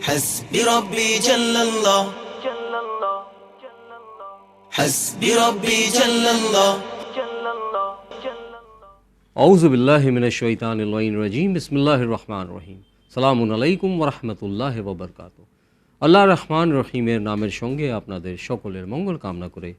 حسبي ربي جل الله حسبي ربي جل الله আউযু বিল্লাহি মিনাশ শাইতানির রাজিম বিসমিল্লাহির রহমানির রহিম সালামুন আলাইকুম ওয়া রাহমাতুল্লাহি ওয়া বারাকাতুহু। আল্লাহ রহমান রহিমের নামের সঙ্গে আপনাদের সকলের মঙ্গল কামনা করে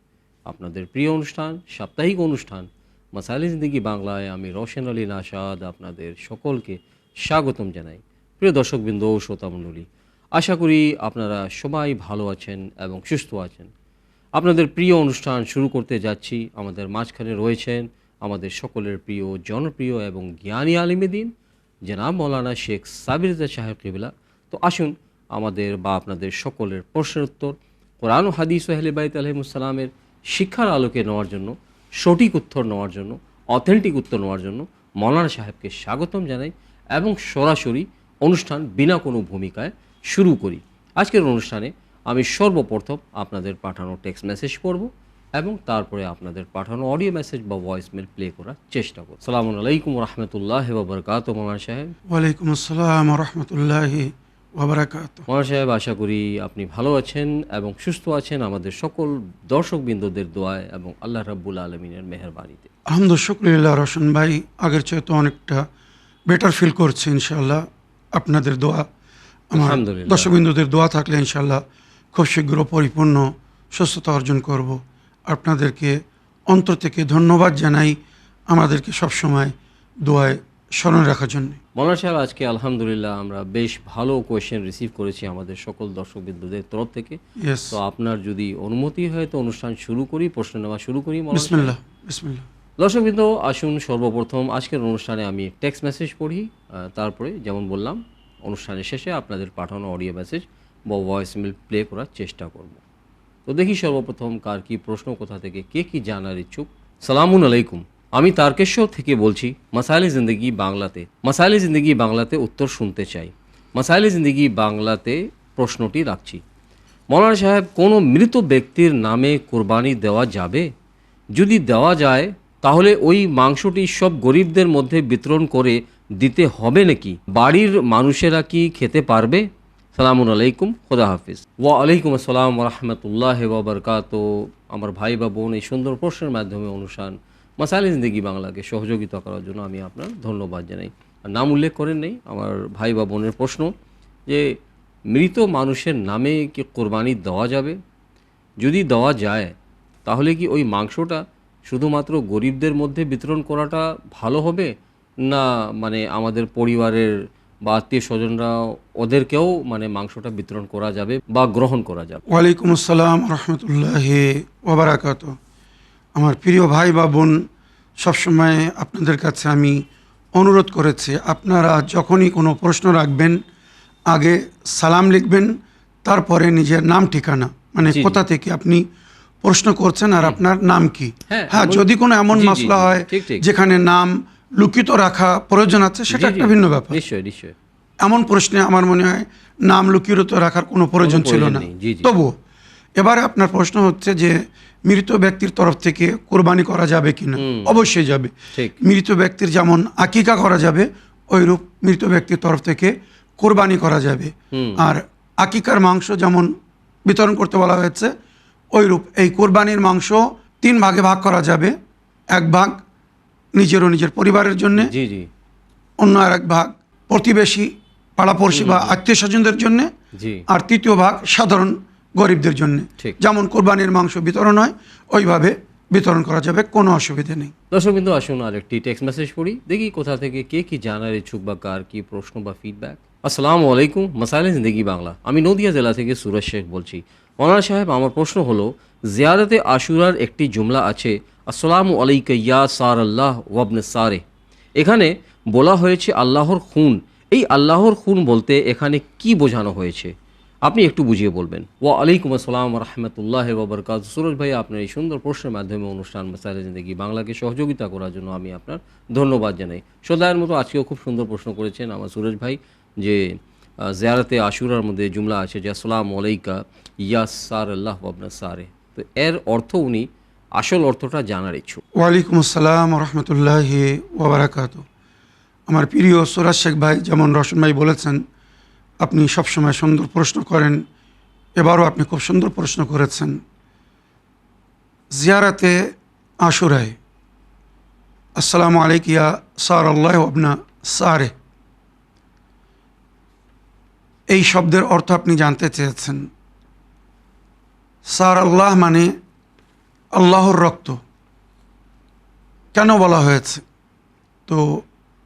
আপনাদের প্রিয় অনুষ্ঠান সাপ্তাহিক অনুষ্ঠান মাসাইলে জিন্দেগি বাংলায় আমি রওশন আলী নাশাদ আপনাদের সকলকে স্বাগতম জানাই। প্রিয় দর্শকবৃন্দ ও শ্রোতামণ্ডলী, আশা করি আপনারা সবাই ভালো আছেন এবং সুস্থ আছেন। আপনাদের প্রিয় অনুষ্ঠান শুরু করতে যাচ্ছি। আমাদের মাঝখানে রয়েছেন আমাদের সকলের প্রিয় জনপ্রিয় এবং জ্ঞানী আলিমে দ্বীন জনাব মৌলানা শেখ সাবির রেজা সাহেব কিবলা। তো আসুন আমাদের বা আপনাদের সকলের প্রশ্নের উত্তর কোরআন ও হাদিস ও আহলে বাইত আলাইহিমুসসালামের শিক্ষার আলোকে নেওয়ার জন্য, সঠিক উত্তর নেওয়ার জন্য, অথেন্টিক উত্তর নেওয়ার জন্য মৌলানা সাহেবকে স্বাগতম জানাই এবং সরাসরি অনুষ্ঠান বিনা কোনো ভূমিকায় শুরু করি। আজকের অনুষ্ঠানে আমি সর্বপ্রথম আপনাদের পাঠানো টেক্সট মেসেজ পড়ব এবং তারপরে আপনাদের পাঠানো অডিও মেসেজ বা ভয়েস মেল প্লে করার চেষ্টা করব। আসসালামু আলাইকুম রাহমাতুল্লাহি ওয়া বারাকাতুহু। মৌলানা সাহেব। ওয়ালাইকুম আসসালাম রাহমাতুল্লাহি ওয়া বারাকাতুহু। মৌলানা সাহেব, আশা করি আপনি ভালো আছেন এবং সুস্থ আছেন আমাদের সকল দর্শকবৃন্দদের দোয়ায় এবং আল্লাহ রাব্বুল আলামিনের মেহেরবানিতে। আলহামদুলিল্লাহ, শুকরিয়া রওশন ভাই, আগের চেয়ে তো অনেকটা বেটার ফিল করছি ইনশাআল্লাহ। আপনাদের দোয়া, আমার আলহামদুলিল্লাহ। দর্শকবৃন্দদের দোয়া থাকলে ইনশাআল্লাহ খুব শীঘ্র পরিপূর্ণ সুস্থতা অর্জন করব। আপনাদেরকে অন্তর থেকে ধন্যবাদ জানাই আমাদেরকে সবসময় দোয়ায় স্মরণ রাখার জন্য। মৌলানা সাহেব, আজকে আলহামদুলিল্লাহ আমরা বেশ ভালো কোয়েশ্চেন রিসিভ করেছি আমাদের সকল দর্শকবৃন্দদের তরফ থেকে। ইয়েস, তো আপনার যদি অনুমতি হয় তো অনুষ্ঠান শুরু করি, প্রশ্ন নেওয়া শুরু করি। মৌলানা সাহেব। বিসমিল্লাহ বিসমিল্লাহ। দর্শকবৃন্দ, আসুন সর্বপ্রথম আজকের অনুষ্ঠানে আমি টেক্সট মেসেজ পড়ি, তারপরে যেমন বললাম অনুষ্ঠানের শেষে আপনাদের পাঠানো অডিও মেসেজ বা ভয়েস মেল প্লে করার চেষ্টা করব। তো দেখি সর্বপ্রথম কার কি প্রশ্ন, কোথা থেকে কে কি জানার ইচ্ছুক। সালামুন আলাইকুম, আমি তারকেশ্বর থেকে বলছি। মাসাইলে জিন্দেগি বাংলাতে উত্তর শুনতে চাই। মাসাইলে জিন্দেগি বাংলাতে প্রশ্নটি রাখছি। মৌলানা সাহেব, কোনো মৃত ব্যক্তির নামে কোরবানি দেওয়া যাবে? যদি দেওয়া যায় তাহলে ওই মাংসটি সব গরিবদের মধ্যে বিতরণ করে দিতে হবে নাকি? বাড়ির মানুষেরা কি খেতে পারবে? সালামুন আলাইকুম, খোদা হাফিজ। ওয়া আলাইকুম আসসালাম ওয়া রাহমাতুল্লাহি ওয়া বারাকাতুহু। আমার ভাই বা বোন এই সুন্দর প্রশ্নের মাধ্যমে অনুষ্ঠান মাসাইলে জিন্দেগি বাংলাকে সহযোগিতা করার জন্য আমি আপনার ধন্যবাদ জানাই। আর নাম উল্লেখ করেন নেই আমার ভাই বা বোনের প্রশ্ন যে মৃত মানুষের নামে কি কোরবানি দেওয়া যাবে? যদি দেওয়া যায় তাহলে কি ওই মাংসটা শুধুমাত্র গরিবদের মধ্যে বিতরণ করাটা ভালো হবে, না মানে আমাদের পরিবারের বা আত্মীয় স্বজনরা ওদেরকেও মানে মাংসটা বিতরণ করা যাবে বা গ্রহণ করা যাবে? ওয়ালাইকুম আসসালাম রহমতুল্লাহি ওয়া বারাকাতুহু। আমার প্রিয় ভাই বা বোন, সবসময় আপনাদের কাছে আমি অনুরোধ করেছি, আপনারা যখনই কোনো প্রশ্ন রাখবেন আগে সালাম লিখবেন, তারপরে নিজের নাম ঠিকানা, মানে জি, জি। কোথা থেকে আপনি প্রশ্ন করছেন আর আপনার নাম কি। হ্যাঁ, হ্যাঁ, এমন- যদি কোনো এমন জি, জি, মাসলা জি, হয় ঠিক, ঠিক। যেখানে নাম লুকিত রাখা প্রয়োজন আছে, সেটা জি, জি, একটা ভিন্ন ব্যাপার। নিশ্চয়ই নিশ্চয়ই। এমন প্রশ্নে আমার মনে হয় নাম লুকিয়ে রাখার কোনো প্রয়োজন ছিল প্রয়োজন না। নেই, জি, জি। তবুও এবারে আপনার প্রশ্ন হচ্ছে যে মৃত ব্যক্তির তরফ থেকে কোরবানি করা যাবে কিনা। অবশ্যই যাবে। ঠিক। মৃত ব্যক্তির যেমন আকিকা করা যাবে, ওইরূপ মৃত ব্যক্তির তরফ থেকে কোরবানি করা যাবে। আর আকিকার মাংস যেমন বিতরণ করতে বলা হয়েছে, ওইরূপ এই কোরবানির মাংস 3 ভাগে ভাগ করা যাবে। এক ভাগ নিজের ও নিজের পরিবারের জন্যে, জি জি অন্য আর এক ভাগ প্রতিবেশী পাড়াপড়শি বা আত্মীয় স্বজনদের জন্য, জি আর তৃতীয় ভাগ সাধারণ গরিবদের জন্য। ঠিক। যেমন কোরবানির মাংস বিতরণ হয় ওইভাবে বিতরণ করা যাবে, কোনো অসুবিধা নেই। দর্শকবৃন্দ, আসুন আরেকটি টেক্সট মেসেজ পড়ি, দেখি কোথা থেকে কে কি জানার ইচ্ছুক বা কার কি প্রশ্ন বা ফিডব্যাক। আসসালামু আলাইকুম, মাসাইলে জিন্দেগি বাংলা, আমি নদিয়া জেলা থেকে সুরজ শেখ বলছি। মৌলানা সাহেব, আমার প্রশ্ন হলো জিয়ারতে আশুরার একটি জুমলা আছে, আসসালামু আলাইকা ইয়া সার আল্লাহ ওয়াবনে সারে। এখানে বলা হয়েছে আল্লাহর খুন। এই আল্লাহর খুন বলতে এখানে কি বোঝানো হয়েছে? আপনি একটু বুঝিয়ে বলবেন। ওয়া আলাইকুম আসসালাম রহমতুল্লাহ ওয়া বারাকাতুহু। সুরজ ভাই, আপনার এই সুন্দর প্রশ্নের মাধ্যমে অনুষ্ঠান মাসাইলে জিন্দেগি বাংলাকে সহযোগিতা করার জন্য আমি আপনার ধন্যবাদ জানাই। সদায়ের মতো আজকেও খুব সুন্দর প্রশ্ন করেছেন আমার সুরজ ভাই, যে জিয়ারতে আশুরার মধ্যে জুমলা আছে যে আসসালামু আলাইকা ইয়া সার আল্লাহ ওয়াবনা সারে। তো এর অর্থ উনি আসল অর্থটা জানার ইচ্ছুক। ওয়ালাইকুম আসসালাম রহমতুল্লাহি ওয়া বারাকাতুহু। আমার প্রিয় সুরাজ শেখ ভাই, যেমন রওশন ভাই বলেছেন, আপনি সবসময় সুন্দর প্রশ্ন করেন, এবারও আপনি খুব সুন্দর প্রশ্ন করেছেন। জিয়ারাতে আশুরায়, আসসালামু আলাইকুম ইয়া সার আল্লাহ আবনা সারে, এই শব্দের অর্থ আপনি জানতে চেয়েছেন। সার আল্লাহ মানে আল্লাহর রক্ত, কেন বলা হয়েছে? তো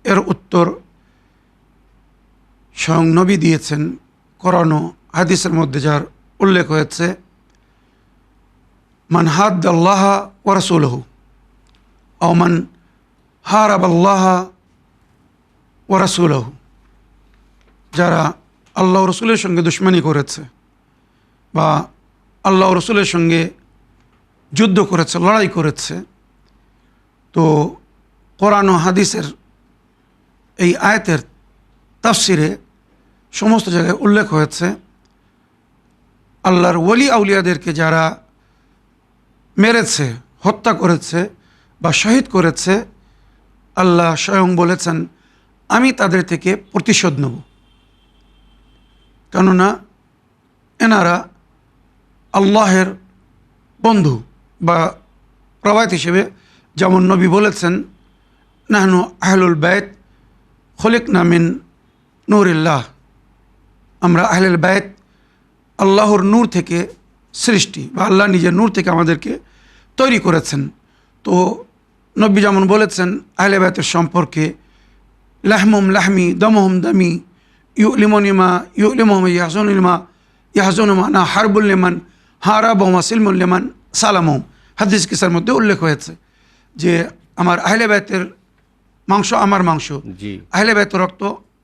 এর উত্তর স্বয়ং নবী দিয়েছেন। কোরআন ও হাদিসের মধ্যে যার উল্লেখ হয়েছে, মান হাদ্দাল্লাহ ওয়া রাসূলহু আও মান হারাবাল্লাহ ওয়া রাসূলহু, যারা আল্লাহ রসুলের সঙ্গে দুশমনি করেছে বা আল্লাহ রসুলের সঙ্গে যুদ্ধ করেছে, লড়াই করেছে, তো কোরআন ও হাদিসের এই আয়াতের তাফসিরে সমস্ত জায়গায় উল্লেখ হয়েছে, আল্লাহর ওলি আউলিয়াদেরকে যারা মেরেছে, হত্যা করেছে বা শহীদ করেছে, আল্লাহ স্বয়ং বলেছেন আমি তাদের থেকে প্রতিশোধ নেব। কেননা এনারা আল্লাহের বন্ধু, বা রওয়ায়াত হিসেবে যেমন নবী বলেছেন, নাহনু আহলুল বাইত খলিকনা মিন নূরিল্লাহ, আমরা আহলুল বাইত আল্লাহর নূর থেকে সৃষ্টি, বা আল্লাহ নিজের নূর থেকে আমাদেরকে তৈরি করেছেন। তো নবী যেমন বলেছেন আহলে বাইতের সম্পর্কে, লাহমুম লাহমি দমহুম দমি ইউলিমনিমা ইউলিমহম ইয়াহজনুলিমা ইয়াহজনুমা না হারবুল্লেমান হারাবহমা সিলমুল্লেমান সালামহম, হাদিস কিসার মধ্যে উল্লেখ হয়েছে যে আমার আহলে বাইতের মাংস আমার মাংস, আহলে বাইতের রক্ত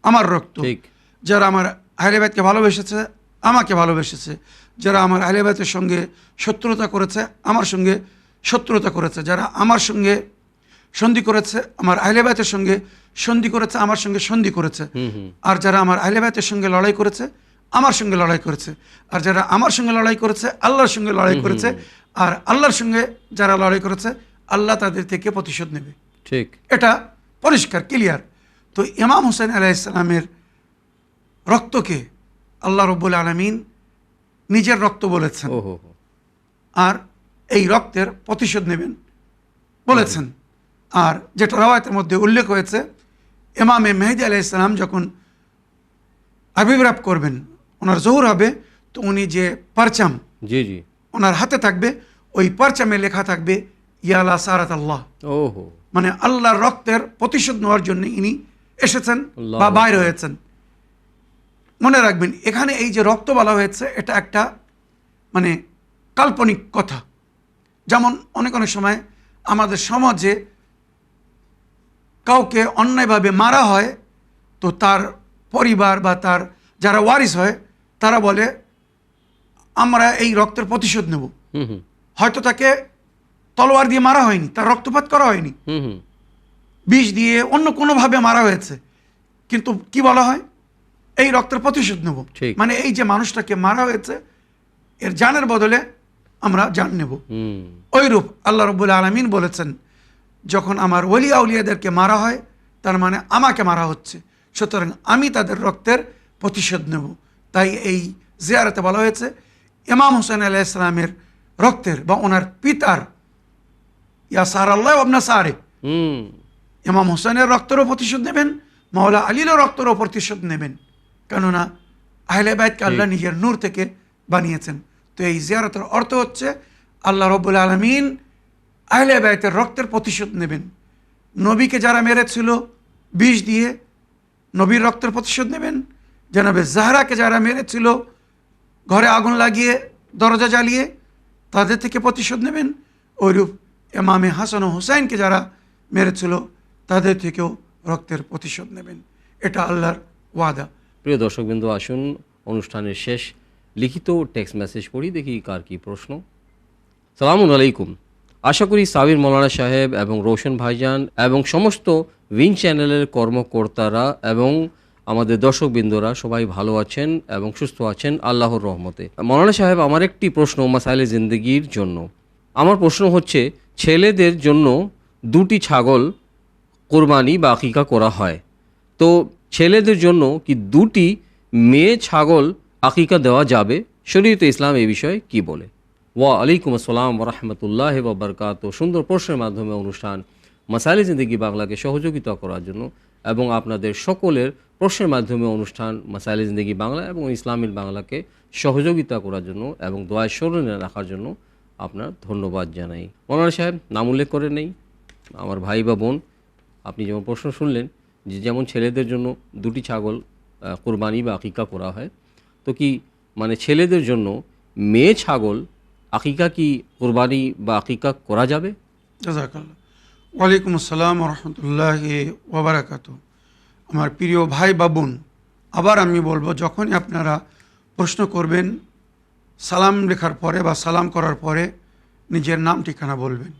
আমার রক্ত। যারা আমার আহলে বাইতকে ভালোবেসেছে আমাকে ভালোবেসেছে, যারা আমার আহলে বাইতের সঙ্গে শত্রুতা করেছে আমার সঙ্গে শত্রুতা করেছে, যারা আমার সঙ্গে সন্ধি করেছে আমার আহলে বাইতের সঙ্গে সন্ধি করেছে, আমার সঙ্গে সন্ধি করেছে। আর যারা আমার আহলে বাইতের সঙ্গে লড়াই করেছে আমার সঙ্গে লড়াই করেছে, আর যারা আমার সঙ্গে লড়াই করেছে আল্লাহর সঙ্গে লড়াই করেছে, আর আল্লাহর সঙ্গে যারা লড়াই করেছে আল্লাহ তাদের থেকে প্রতিশোধ নেবে। ঠিক, এটা পরিষ্কার ক্লিয়ার। তো ইমাম হুসাইন আলাইহিস সালামের রক্তকে আল্লাহ রব্বুল আলামিন নিজের রক্ত বলেছেন, আর এই রক্তের প্রতিশোধ নেবেন বলেছেন। আর যেটা রওয়ায়াতের মধ্যে উল্লেখ হয়েছে, ইমামে মেহেদী আলাইহিস সালাম যখন আবির্ভাব করবেন, ওনার জহুর হবে, তো উনি যে পারচাম ওনার হাতে থাকবে, ওই পারচামে লেখা থাকবে ইয়ালা সারাত আল্লাহ, মানে আল্লাহর রক্তের প্রতিশোধ নেওয়ার জন্য ইনি এসেছেন বা বাইর হয়েছেন। মনে রাখবেন, এখানে এই যে রক্ত বলা হয়েছে এটা একটা মানে কাল্পনিক কথা। যেমন অনেক অনেক সময় আমাদের সমাজে কাউকে অন্যায়ভাবে মারা হয়, তো তার পরিবার বা তার যারা ওয়ারিস হয় তারা বলে আমরা এই রক্তের প্রতিশোধ নেব। হয়তো তাকে তলোয়ার দিয়ে মারা হয়নি, তার রক্তপাত করা হয়নি, বিষ দিয়ে অন্য কোনোভাবে মারা হয়েছে, কিন্তু কি বলা হয় এই রক্তের প্রতিশোধ নেব। মানে এই যে মানুষটাকে মারা হয়েছে এর জানের বদলে আমরা জান নেব। ওইরূপ আল্লাহ রাব্বুল আলামিন বলেছেন যখন আমার ওলি আউলিয়াদেরকে মারা হয় তার মানে আমাকে মারা হচ্ছে, সুতরাং আমি তাদের রক্তের প্রতিশোধ নেব। তাই এই জিয়ারতে বলা হয়েছে ইমাম হুসাইন আলাইহিস সালামের রক্তের বা ওনার পিতার ইয়া সার আল্লাহ আবনা সারে, ইমাম হুসাইনের রক্তেরও প্রতিশোধ নেবেন, মাওলা আলীরও রক্তেরও প্রতিশোধ নেবেন, কেননা আহলে বাইতকে আল্লাহ নিজের নূর থেকে বানিয়েছেন। তো এই জিয়ারতের অর্থ হচ্ছে আল্লাহ রাব্বুল আলামিন আহলে বাইতের রক্তের প্রতিশোধ নেবেন। নবীকে যারা মেরেছিল বিষ দিয়ে নবীর রক্তের প্রতিশোধ নেবেন, জনাবে জাহরাকে যারা মেরেছিল ঘরে আগুন লাগিয়ে দরজা জ্বালিয়ে তাদের থেকে প্রতিশোধ নেবেন। ওইরূপ ইমামে হাসান ও হুসাইনকে যারা মেরেছিল তাদের থেকেও রক্তের প্রতিশোধ নেবেন। এটা আল্লাহর ওয়াদা। প্রিয় দর্শকবৃন্দ, আসুন অনুষ্ঠানের শেষ লিখিত টেক্সট মেসেজ পড়ি, দেখি কার কি প্রশ্ন। সালামুন আলাইকুম, আশা করি সাবির মৌলানা সাহেব এবং রোশন ভাইজান এবং সমস্ত উইং চ্যানেলের কর্মকর্তারা এবং আমাদের দর্শকবৃন্দরা সবাই ভালো আছেন এবং সুস্থ আছেন আল্লাহর রহমতে। মৌলানা সাহেব, আমার একটি প্রশ্ন মাসাইলে জিন্দেগির জন্য। আমার প্রশ্ন হচ্ছে, ছেলেদের জন্য 2টি ছাগল কোরবানি বা আকিকা করা হয়, তো ছেলেদের জন্য কি 2টি মেয়ে ছাগল আকিকা দেওয়া যাবে, শরীয়তে ইসলাম এই বিষয়ে কি বলে? ওয়া আলাইকুম আসসালাম ওয়া রাহমাতুল্লাহি ওয়া বারাকাতুহু। সুন্দর প্রশ্নের মাধ্যমে অনুষ্ঠান মাসাইলে জিন্দেগি বাংলাকে সহযোগিতা করার জন্য এবং আপনাদের সকলের প্রশ্নের মাধ্যমে অনুষ্ঠান মাসাইলে জিন্দেগি বাংলা এবং ইসলামিক বাংলাকে সহযোগিতা করার জন্য এবং দোয়ায় স্মরণে রাখার জন্য আপনার ধন্যবাদ জানাই। মৌলানা সাহেব, নাম উল্লেখ করে নেই, আমার ভাই বা বোন, আপনি যেমন প্রশ্ন শুনলেন যে যেমন ছেলেদের জন্য 2টি ছাগল কোরবানি বা আকিকা করা হয়, তো কি মানে ছেলেদের জন্য মেয়ে ছাগল আকিকা কি কোরবানি বা আকিকা করা যাবে? জাযাকাল্লাহ। ওয়ালাইকুম আসসালাম রহমতুল্লাহি ওবরাকাত। আমার প্রিয় ভাই বা বোন, আবার আমি বলবো, যখনই আপনারা প্রশ্ন করবেন সালাম লেখার পরে বা সালাম করার পরে নিজের নাম ঠিকানা বলবেন।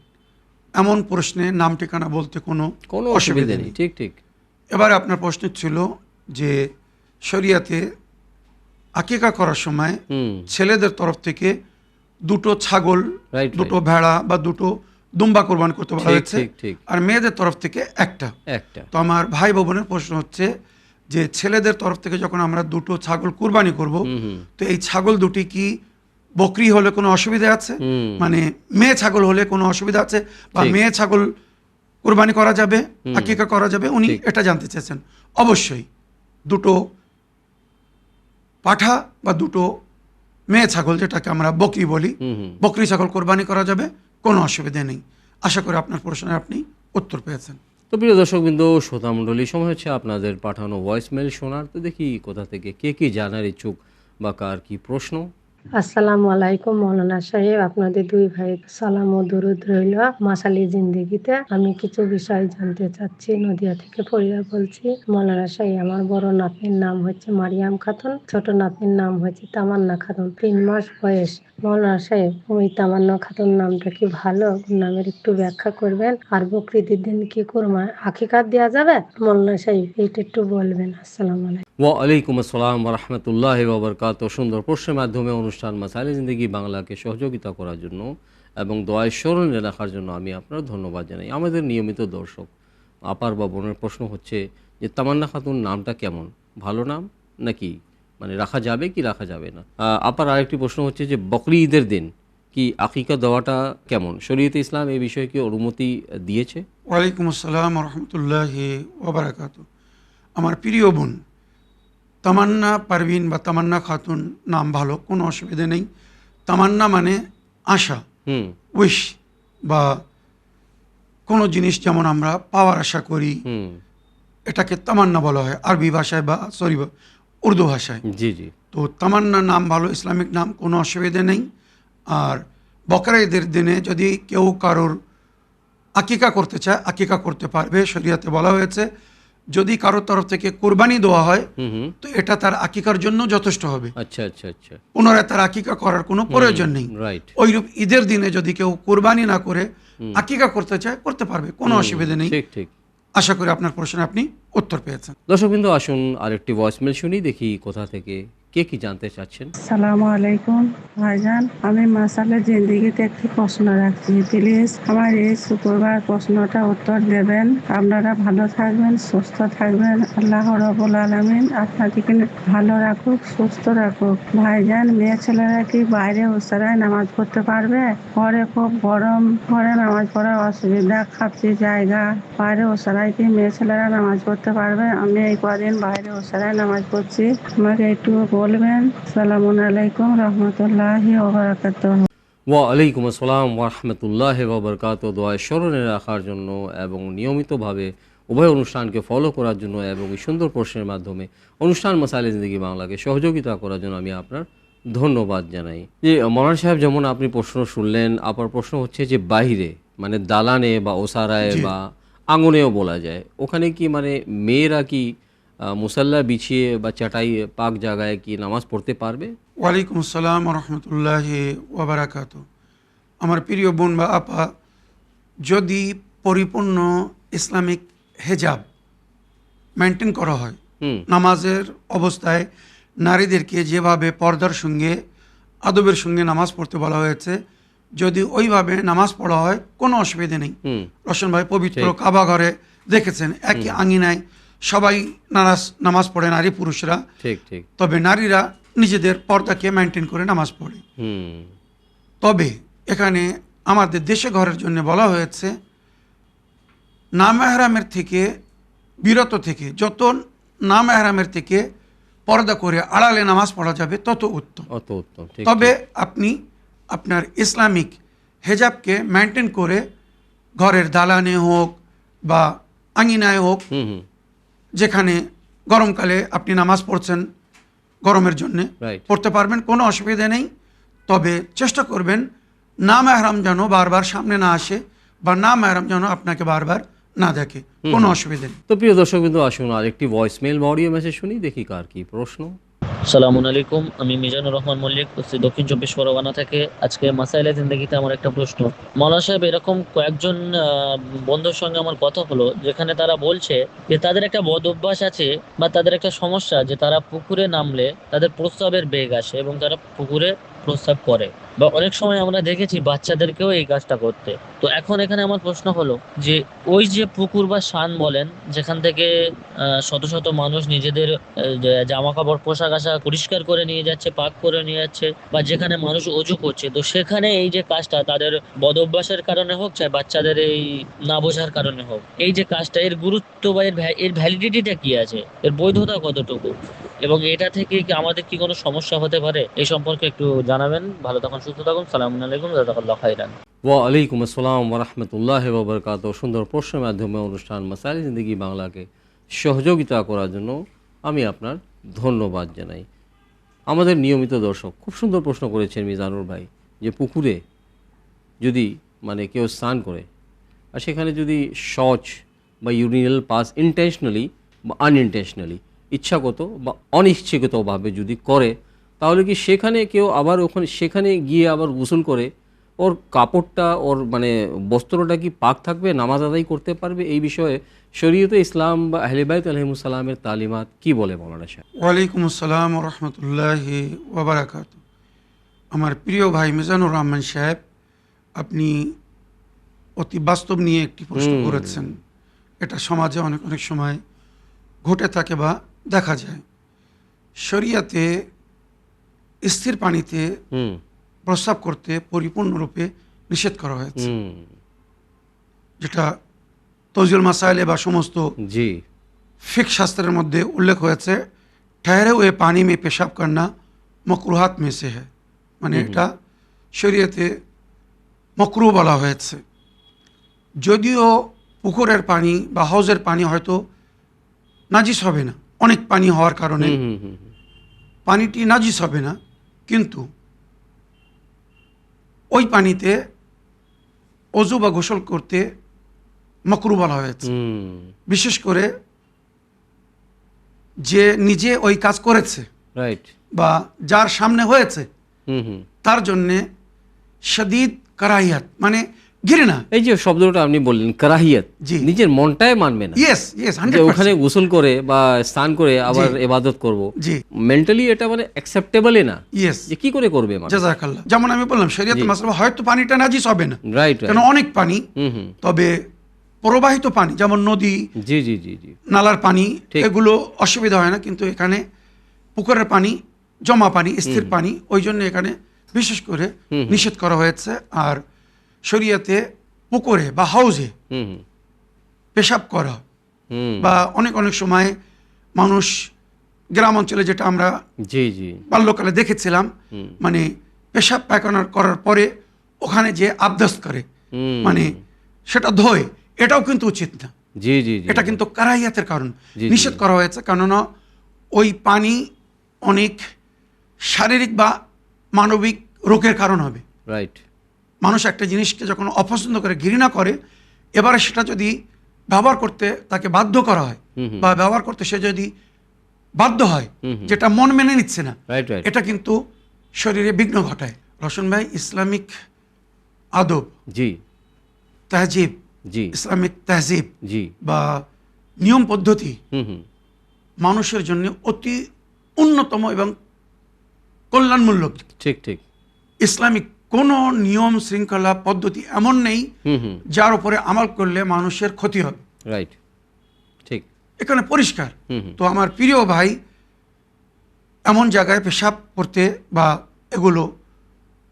এমন প্রশ্নে নাম ঠিকানা বলতে কোনো অসুবিধা নেই। ঠিক ঠিক। এবার আপনার প্রশ্ন ছিল যে শরিয়াতে আকিকা করার সময় ছেলেদের তরফ থেকে 2টো ছাগল, Right, 2টো ভেড়া বা 2টো দুম্বা কোরবান করতে বলা ঠিক, হয়েছে, ঠিক, ঠিক। আর মেয়েদের তরফ থেকে একটা। একটা। তো আমার ভাই বোনের প্রশ্ন হচ্ছে যে ছেলেদের তরফ থেকে যখন আমরা 2টো ছাগল কুরবানি করব, তো এই ছাগল দুটি কি বকরি হলে কোনো অসুবিধা আছে? মানে মেয়ে ছাগল হলে কোনো অসুবিধা আছে বা ঠিক। মেয়ে ছাগল কুরবানি করা যাবে, আকিকা করা যাবে? উনি ঠিক। এটা জানতে চেয়েছেন। অবশ্যই 2টো পাঠা বা 2টো মেয়ে ছাগল, যেটাকে আমরা বকরি বলি, বকরি ছাগল কোরবানি করা যাবে, কোনো অসুবিধা নেই। আশা করি আপনার প্রশ্নের আপনি উত্তর পেয়েছেন। তো প্রিয় দর্শকবৃন্দ, শ্রোতামণ্ডলী, সময় হচ্ছে আপনাদের পাঠানো ভয়েস মেল শোনার। তো দেখি কোথা থেকে কে কি জানার ইচ্ছুক বা কার কি প্রশ্ন। আসসালামু আলাইকুম মৌলানা সাহেব, আপনাদের 2 ভাই সালাম ও দরুদ রইল মাসালি জিন্দেগিতে। আমি কিছু বিষয় জানতে চাচ্ছি। নদিয়া থেকে ফরিদা বলছি। মৌলানা সাহেব, আমার বড় নাতনির নাম হচ্ছে মারিয়াম খাতুন, ছোট নাতনির নাম হচ্ছে তামান্না খাতুন, 3 মাস বয়স। মৌলানা সাহেব, ওই তামান্না খাতুন নামটা কি ভালো? নামের একটু ব্যাখ্যা করবেন। আর বকরিদের দিন কি আকিকাত দেওয়া যাবে? মৌলানা সাহেব এইটা একটু বলবেন। আসসালামু আলাইকুম। ওয়া আলাইকুম আসসালাম ওয়া রাহমাতুল্লাহি ওয়া বারাকাতুহু। সুন্দর প্রশ্নের মাধ্যমে অনুষ্ঠান মাসাইলে জিন্দেগি বাংলাকে সহযোগিতা করার জন্য এবং দোয়ায় স্মরণে রাখার জন্য আমি আপনার ধন্যবাদ জানাই। আমাদের নিয়মিত দর্শক আপার বা বোনের প্রশ্ন হচ্ছে যে তামান্না খাতুন নামটা কেমন, ভালো নাম নাকি, মানে রাখা যাবে কি রাখা যাবে না? আপার আরেকটি প্রশ্ন হচ্ছে যে বকরি ঈদের দিন কি আকিকা দেওয়াটা কেমন, শরীয়তে ইসলাম এই বিষয়ে কি অনুমতি দিয়েছে? ওয়ালাইকুম আসসালাম রহমতুল্লাহি ওবরাকাত। আমার প্রিয় বোন, তামান্না পারভিন বা তামান্না খাতুন নাম ভালো, কোনো অসুবিধা নেই। তামান্না মানে আশা, উইশ, বা কোনো জিনিস যেমন আমরা পাওয়ার আশা করি, এটাকে তামান্না বলা হয় আরবি ভাষায় বা উর্দু ভাষায়। জি জি। তো তামান্না নাম ভালো, ইসলামিক নাম, কোনো অসুবিধা নেই। আর বকরা ঈদের দিনে যদি কেউ কারোর আকিকা করতে চায়, আকিকা করতে পারবে। শরিয়াতে বলা হয়েছে যদি কারোর তরফ থেকে কোরবানি দেওয়া হয় তো এটা তার আকিকার জন্য যথেষ্ট হবে। আচ্ছা আচ্ছা আচ্ছা। পুনরায় তার আকিকা করার কোনো প্রয়োজন নেই। রাইট। ওইরূপ ঈদের দিনে যদি কেউ কোরবানি না করে আকিকা করতে চায়, করতে পারবে, কোনো অসুবিধা নেই। ঠিক ঠিক। আশা করি আপনার প্রশ্নে আপনি উত্তর পেয়েছেন। দর্শকবৃন্দ, আসুন আরেকটি ভয়েসমেল শুনি, দেখি কোথা থেকে কে কি জানতে চাচ্ছেন। আসসালামু আলাইকুম ভাইজান, আমি মাসালে জিন্দেগিতে একটি প্রশ্ন রাখছি। প্লিজ আমার এই শুক্রবার প্রশ্নটা উত্তর দেবেন। আপনারা ভালো থাকবেন, সুস্থ থাকবেন। আল্লাহ রাব্বুল আলামিন আপনাদেরকে ভালো রাখুক, সুস্থ রাখুক। ভাইজান, মেয়ে ছেলেরা কি বাইরে উসারায় নামাজ পড়তে পারবে? ঘরে খুব গরম, ঘরে নামাজ পড়ার অসুবিধা, খাপছি জায়গা। বাইরে উসারায় কি মেয়ে ছেলেরা নামাজ পড়তে পারবে? আমি এই কদিন বাইরে উসারায় নামাজ পড়ছি, আমাকে একটু বলবেন। আসসালামু আলাইকুম রহমতুল্লাহি ওয়া বারাকাতুহু। ওয়া আলাইকুম আসসালাম ওয়া রাহমাতুল্লাহি ওয়া বারাকাতুহু। দোয়ায় স্মরণে রাখার জন্য এবং নিয়মিতভাবে উভয় অনুষ্ঠানকে ফলো করার জন্য এবং এই সুন্দর প্রশ্নের মাধ্যমে অনুষ্ঠান মাসাইলে জিন্দেগি বাংলাকে সহযোগিতা করার জন্য আমি আপনার ধন্যবাদ জানাই। যে মৌলানা সাহেব, যেমন আপনি প্রশ্ন শুনলেন, আপনার প্রশ্ন হচ্ছে যে বাইরে মানে দালানে বা ওসারায় বা আঙুনেও বলা যায়, ওখানে কি মানে মেয়েরা কি মুসাল্লা বিছিয়ে বা চাটাই পাক জায়গায় কি নামাজ পড়তে পারবে? ওয়ালাইকুম আসসালাম রহমতুল্লাহি ওয়া বারাকাতুহু। আমার প্রিয় বোন বা আপা, যদি পরিপূর্ণ ইসলামিক হেজাব মেনটেন করা হয়, নামাজের অবস্থায় নারীদেরকে যেভাবে পর্দার সঙ্গে আদবের সঙ্গে নামাজ পড়তে বলা হয়েছে, যদি ওইভাবে নামাজ পড়া হয় কোনো অসুবিধা নেই। রোশন ভাই পবিত্র কাবা ঘরে দেখেছেন, একই আঙিনায় সবাই নামাজ পড়ে, নারী পুরুষরা। ঠিক ঠিক। তবে নারীরা নিজেদের পর্দাকে মেনটেন করে নামাজ পড়ে। তবে এখানে আমাদের দেশে ঘরের জন্য বলা হয়েছে না মেহরামের থেকে বিরত থেকে, যত না মেহরামের থেকে পর্দা করে আড়ালে নামাজ পড়া যাবে তত উত্তম। অত উত্তম। ঠিক, তবে ঠিক। আপনি আপনার ইসলামিক হেজাবকে মেনটেন করে ঘরের দালানে হোক বা আঙিনায় হোক, যেখানে গরমকালে আপনি নামাজ পড়ছেন গরমের জন্যে Right. পড়তে পারবেন, কোনো অসুবিধা নেই। তবে চেষ্টা করবেন না মেহরাম যেন বারবার সামনে না আসে বা না মেহরাম যেন আপনাকে বারবার না দেখে, কোনো অসুবিধা নেই। তো প্রিয় দর্শক বিন্দু, আসুন আরেকটি ভয়েসমেল বা অডিও মেসেজ শুনি, দেখি কার কি প্রশ্ন। সালামু আলাইকুম, আমি মিজানুর রহমান মল্লিক, দক্ষিণ চব্বিশ পরগনা থেকে। আজকে মাসাইলে জিন্দেগিতে আমার একটা প্রশ্ন। মৌলানা সাহেব, এরকম কয়েকজন বন্ধুর সঙ্গে আমার কথা হলো, যেখানে তারা বলছে যে তাদের একটা বদ অভ্যাস আছে বা তাদের একটা সমস্যা, যে তারা পুকুরে নামলে তাদের প্রস্রাবের বেগ আসে এবং তারা পুকুরে প্রস্রাব করে, বা অনেক সময় আমরা দেখেছি বাচ্চাদেরকেও এই কাজটা করতে। তো এখন এখানে আমার প্রশ্ন হলো যে ওই যে পুকুর বা শান বলেন, যেখান থেকে শত শত মানুষ নিজেদের জামা কাপড় পোশাক আশাক পরিষ্কার করে নিয়ে যাচ্ছে, পাক করে নিয়ে যাচ্ছে, বা যেখানে মানুষ অজু করছে, তো সেখানে এই যে কাজটা তাদের বদ অভ্যাসের কারণে হোক, চাই বাচ্চাদের এই না বোঝার কারণে হোক, এই যে কাজটা, এর গুরুত্ব বা এর ভ্যালিডিটিটা কি আছে, এর বৈধতা কতটুকু, এবং এটা থেকে কি আমাদের কি কোনো সমস্যা হতে পারে, এই সম্পর্কে একটু জানাবেন। ভালো থাকুন, সুস্থ থাকুন। সালামু আলাইকুম, জাযাকাল্লাহু খাইরান। ওয়ালাইকুম আসসালাম ওরহমতুল্লাহ ওবরকাত। সুন্দর প্রশ্নের মাধ্যমে অনুষ্ঠান মাসাইলে জিন্দেগি বাংলাকে সহযোগিতা করার জন্য আমি আপনার ধন্যবাদ জানাই। আমাদের নিয়মিত দর্শক খুব সুন্দর প্রশ্ন করেছেন মিজানুর ভাই, যে পুকুরে যদি মানে কেউ স্নান করে আর সেখানে যদি শৌচ বা ইউরিনাল পাস ইন্টেনশনালি বা আনইনটেনশনালি, ইচ্ছাগত বা অনিচ্ছাগতভাবে যদি করে, তাহলে কি সেখানে কেউ আবার সেখানে গিয়ে আবার গোসল করে ওর কাপড়টা, ওর মানে বস্ত্রটা কি পাক থাকবে, নামাজ আদায় করতে পারবে? এই বিষয়ে শরীয়তে ইসলাম বা আহলে বাইত আলাইহিমুসসালামের তালিমাত কি বলে মৌলানা সাহেব? ওয়ালাইকুম আসসালাম রহমতুল্লাহি ওবরাকাত। আমার প্রিয় ভাই মিজানুর রহমান সাহেব, আপনি অতি বাস্তব নিয়ে একটি প্রশ্ন করেছেন। এটা সমাজে অনেক অনেক সময় ঘটে থাকে বা দেখা যায়। শরিয়াতে স্থির পানিতে প্রস্রাব করতে পরিপূর্ণরূপে নিষেধ করা হয়েছে, যেটা তৌজিল মাসাইলে বা সমস্ত জি ফিক শাস্ত্রের মধ্যে উল্লেখ হয়েছে। ठहरे हुए पानी में पेशाब करना मकरूहात में से है, মানে এটা শরীয়তে মকরু বলা হয়েছে। যদিও পুকুরের পানি বা হাউজের পানি হয়তো নাজিস হবে না, অনেক পানি হওয়ার কারণে পানিটি নাজিস হবে না, কিন্তু ওই পানিতে অজু বা গোসল করতে মকরু বলা হয়েছে। বিশেষ করে যে নিজে ওই কাজ করেছে, রাইট, বা যার সামনে হয়েছে, তার জন্যে শদীদ কারাহিয়াত, মানে ঘৃণা। এই যে শব্দটা আপনি বললেন কারাহিয়াত, জি। নিজের মনটাই মানবে না ইয়েস ইয়েস, যে ওখানে গোসল করে বা স্নান করে আবার ইবাদত করব, জি, মেন্টালি এটা মানে অ্যাকসেপ্টেবলই না। ইয়েস, যে কি করে করবে মানুষ? জাযাকাল্লাহ। যেমন আমি বললাম শরীয়তে মাসলা হয়তো পানিটা নাজিস হবে না, রাইট, কারণ অনেক পানি, তবে প্রবাহিত পানি যেমন নদী, জি জি জি জি, নালার পানি, ঠিক। এগুলো অসুবিধা হয় না, কিন্তু এখানে পুকুরের পানি জমা পানি, স্থির পানি, ওই জন্য এখানে বিশেষ করে নিষেধ করা হয়েছে। আর শরিয়াতে পুকুরে বা হাউজে পেশাব করা বা অনেক অনেক সময় মানুষ গ্রাম অঞ্চলে, যেটা আমরা জি জি বাল্যকালে দেখেছিলাম, মানে পেশাব পায়খানা করার পরে ওখানে যে আবদাস করে, মানে সেটা ধোয়, এটাও কিন্তু উচিত না। জি জি জি, এটা কিন্তু কারাহিয়াতের কারণ, জি, জি। নিষেধ করা হয়েছে। কেননা ওই পানি অনেক শারীরিক বা মানবিক রোগের কারণ হবে। রাইট, মানুষ একটা জিনিসকে যখন অপছন্দ করে, ঘৃণা করে, এবারে সেটা যদি ব্যবহার করতে তাকে বাধ্য করা হয় বা ব্যবহার করতে সে যদি বাধ্য হয়, যেটা মন মেনে নিচ্ছে না, রাইট রাইট, এটা কিন্তু শরীরে বিঘ্ন ঘটায়। রশন ভাই, ইসলামিক আদব, জি তাহজিব, জি ইসলামিক তাহজিব জি, বা নিয়ম পদ্ধতি মানুষের জন্য অতি উন্নতম এবং কল্যাণমূলক। ঠিক ঠিক, ইসলামিক কোনো নিয়ম শৃঙ্খলা পদ্ধতি এমন নেই যার উপরে আমল করলে মানুষের ক্ষতি হবে। রাইট, ঠিক। এখানে পরিষ্কার। হুম হুম তো আমার প্রিয় ভাই, এমন জায়গায় পেশাব করতে বা এগুলো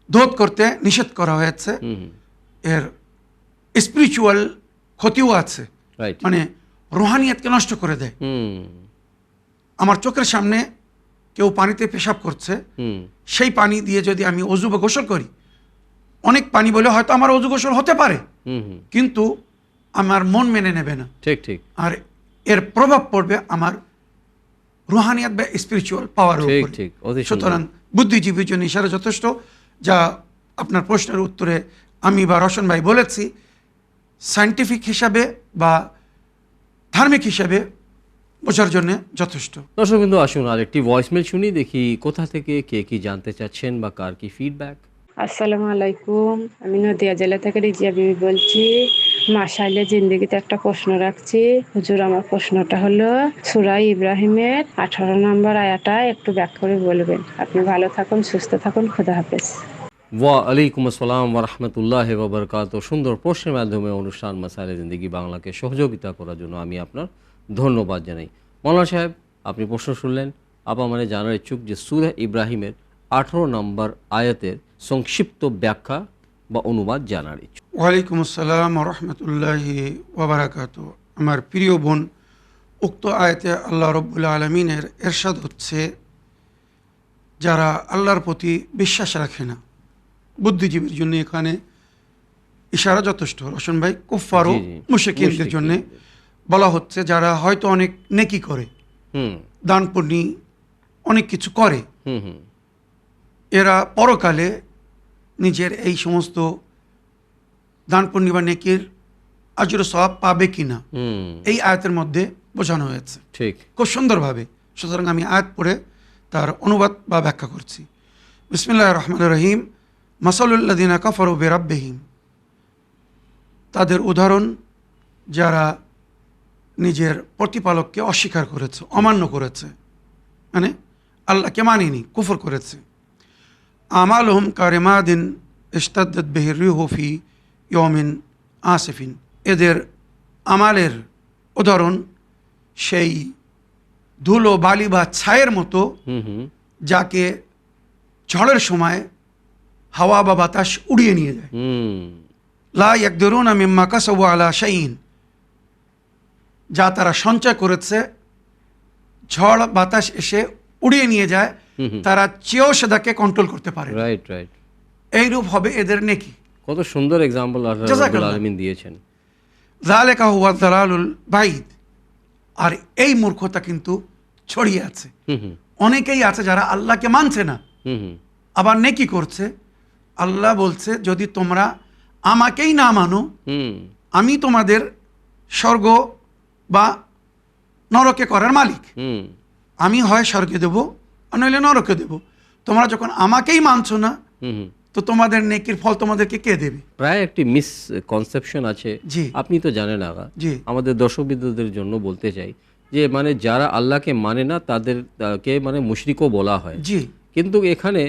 দোধ করতে নিষেধ করা হয়েছে। হুম হুম এর স্পিরিচুয়াল ক্ষতিও আছে, রাইট মানে রুহানিয়াতকে নষ্ট করে দেয়। হুম আমার চোখের সামনে কেউ পানিতে পেশাব করছে, হুম সেই পানি দিয়ে যদি আমি অজু বা গোসল করি, অনেক পানি বলে হয়তো আমার অজু গোসল হতে পারে, হুম হুম কিন্তু আমার মন মেনে নেবে না, ঠিক ঠিক আর এর প্রভাব পড়বে আমার রুহানিয়াত বা স্পিরিচুয়াল পাওয়ার ঠিক উপরে। ঠিক অতি সুন্দর। সুতরাং বুদ্ধিজীবীর জন্য ইশারা যথেষ্ট। যা আপনার প্রশ্নের উত্তরে আমি বা রোশন ভাই বলেছি, সায়েন্টিফিক হিসাবে বা ধার্মিক হিসাবে বোঝার জন্য যথেষ্ট। দর্শক বিন্দু, আসুন আরেকটি ভয়েসমেল শুনি, দেখি কোথা থেকে কে কি জানতে চাচ্ছেন বা কার কি ফিডব্যাক। আসসালামু আলাইকুম, আমি নদিয়া জেলা থেকে রিজিয়া বিবি বলছি। মাশাআল্লাহ জিন্দেগিতে একটা প্রশ্ন রাখছি। হুজুর, আমার প্রশ্নটা হলো সূরা ইব্রাহিমের 18 নম্বর আয়াটা একটু ব্যাখ্যা করে বলবেন। আপনি ভালো থাকুন, সুস্থ থাকুন, খোদা হাফেজ। ওয়ালাইকুম আসসালাম ওরহমতুল্লাহ বাবরকাত। সুন্দর প্রশ্নের মাধ্যমে অনুষ্ঠান মাসাইলে জিন্দেগি বাংলাকে সহযোগিতা করার জন্য আমি আপনার ধন্যবাদ জানাই। মৌলানা সাহেব, আপনি প্রশ্ন শুনলেন, আপা মানে জানার ইচ্ছুক যে সূরা ইব্রাহিমের 18 নম্বর আয়াতের সংক্ষিপ্ত ব্যাখ্যা বা অনুবাদ জানার ইচ্ছুক। ওয়ালাইকুম আসসালাম রহমতুল্লাহি ওয়াবারাকাত। আমার প্রিয় বোন, উক্ত আয়াতে আল্লাহ রব্বুল আলমিনের এরশাদ হচ্ছে, যারা আল্লাহর প্রতি বিশ্বাস রাখে না, বুদ্ধিজীবীর জন্য এখানে ইশারা যথেষ্ট। রোশন ভাই, কুফফার ও জি, জি। মুশরিকিনদের জন্য বলা হচ্ছে, যারা হয়তো অনেক নেকি করে, হুম দান পুণ্য অনেক কিছু করে, হুম হুম এরা পরকালে নিজের এই সমস্ত দান পুণ্য বা নেকির আজর সওয়াব পাবে কিনা, হুম এই আয়াতের মধ্যে বোঝানো হয়েছে ঠিক। খুব সুন্দরভাবে। সুতরাং আমি আয়াত পড়ে তার অনুবাদ বা ব্যাখ্যা করছি। বিসমিল্লাহির রহমানির রহিম। মাসালুল্লাযিনা কাফারু বিরাব্বিহিম, তাদের উদাহরণ যারা নিজের প্রতিপালককে অস্বীকার করেছে, অমান্য করেছে, মানে আল্লাহকে মানেনি, কুফর করেছে। আমালুহুম কারিমাদিন ইশতাদ্দাত বিহি রিহু ফি ইয়াউমিন আসিফিন, এদের আমালের উদাহরণ সেই ধুলো বালি বা ছায়ের মতো, হুম হুম যাকে ঝড়ের সময় হাওয়া বা বাতাস উড়িয়ে নিয়ে যায়। হুম লা ইয়াকদিরুনা মিম্মা কাসাবু আলা শাইইন, যা তারা সঞ্চয় করেছে ঝড় বাতাস এসে উড়িয়ে নিয়ে যায়, হুম হুম তারা চেয়েও সেটাকে কন্ট্রোল করতে পারে না। Right right. এইরূপ হবে এদের নেকি। কত সুন্দর এক্সাম্পল আল্লাহ রাব্বুল জাযাকাল্লাহ। আলামিন দিয়েছেন। যালিকা হুয়া যালালুল বাইদ, আর এই মূর্খতা কিন্তু ছড়িয়ে আছে। হুম হুম অনেকেই আছে যারা আল্লাহকে মানছে না, হুম হুম আবার নেকি করছে। আল্লাহ বলছে, যদি তোমরা আমাকেই না মানো, হুম আমি তোমাদের স্বর্গ বা নরকে করার মালিক। হুম আমি হয় স্বর্গে দেবো, আর নইলে নরকে দেবো। তোমরা যখন আমাকেই মানছো না, হুম হুম তো তোমাদের নেকির ফল তোমাদেরকে কে দেবে? প্রায় একটি মিস কনসেপশন আছে। জি। আপনি তো জানেন আগা, জি। আমাদের দর্শকবিন্দুদের জন্য বলতে চাই যে মানে যারা আল্লাহকে মানে না তাদেরকে মানে মুশরিকও বলা হয়। জি। কিন্তু এখানে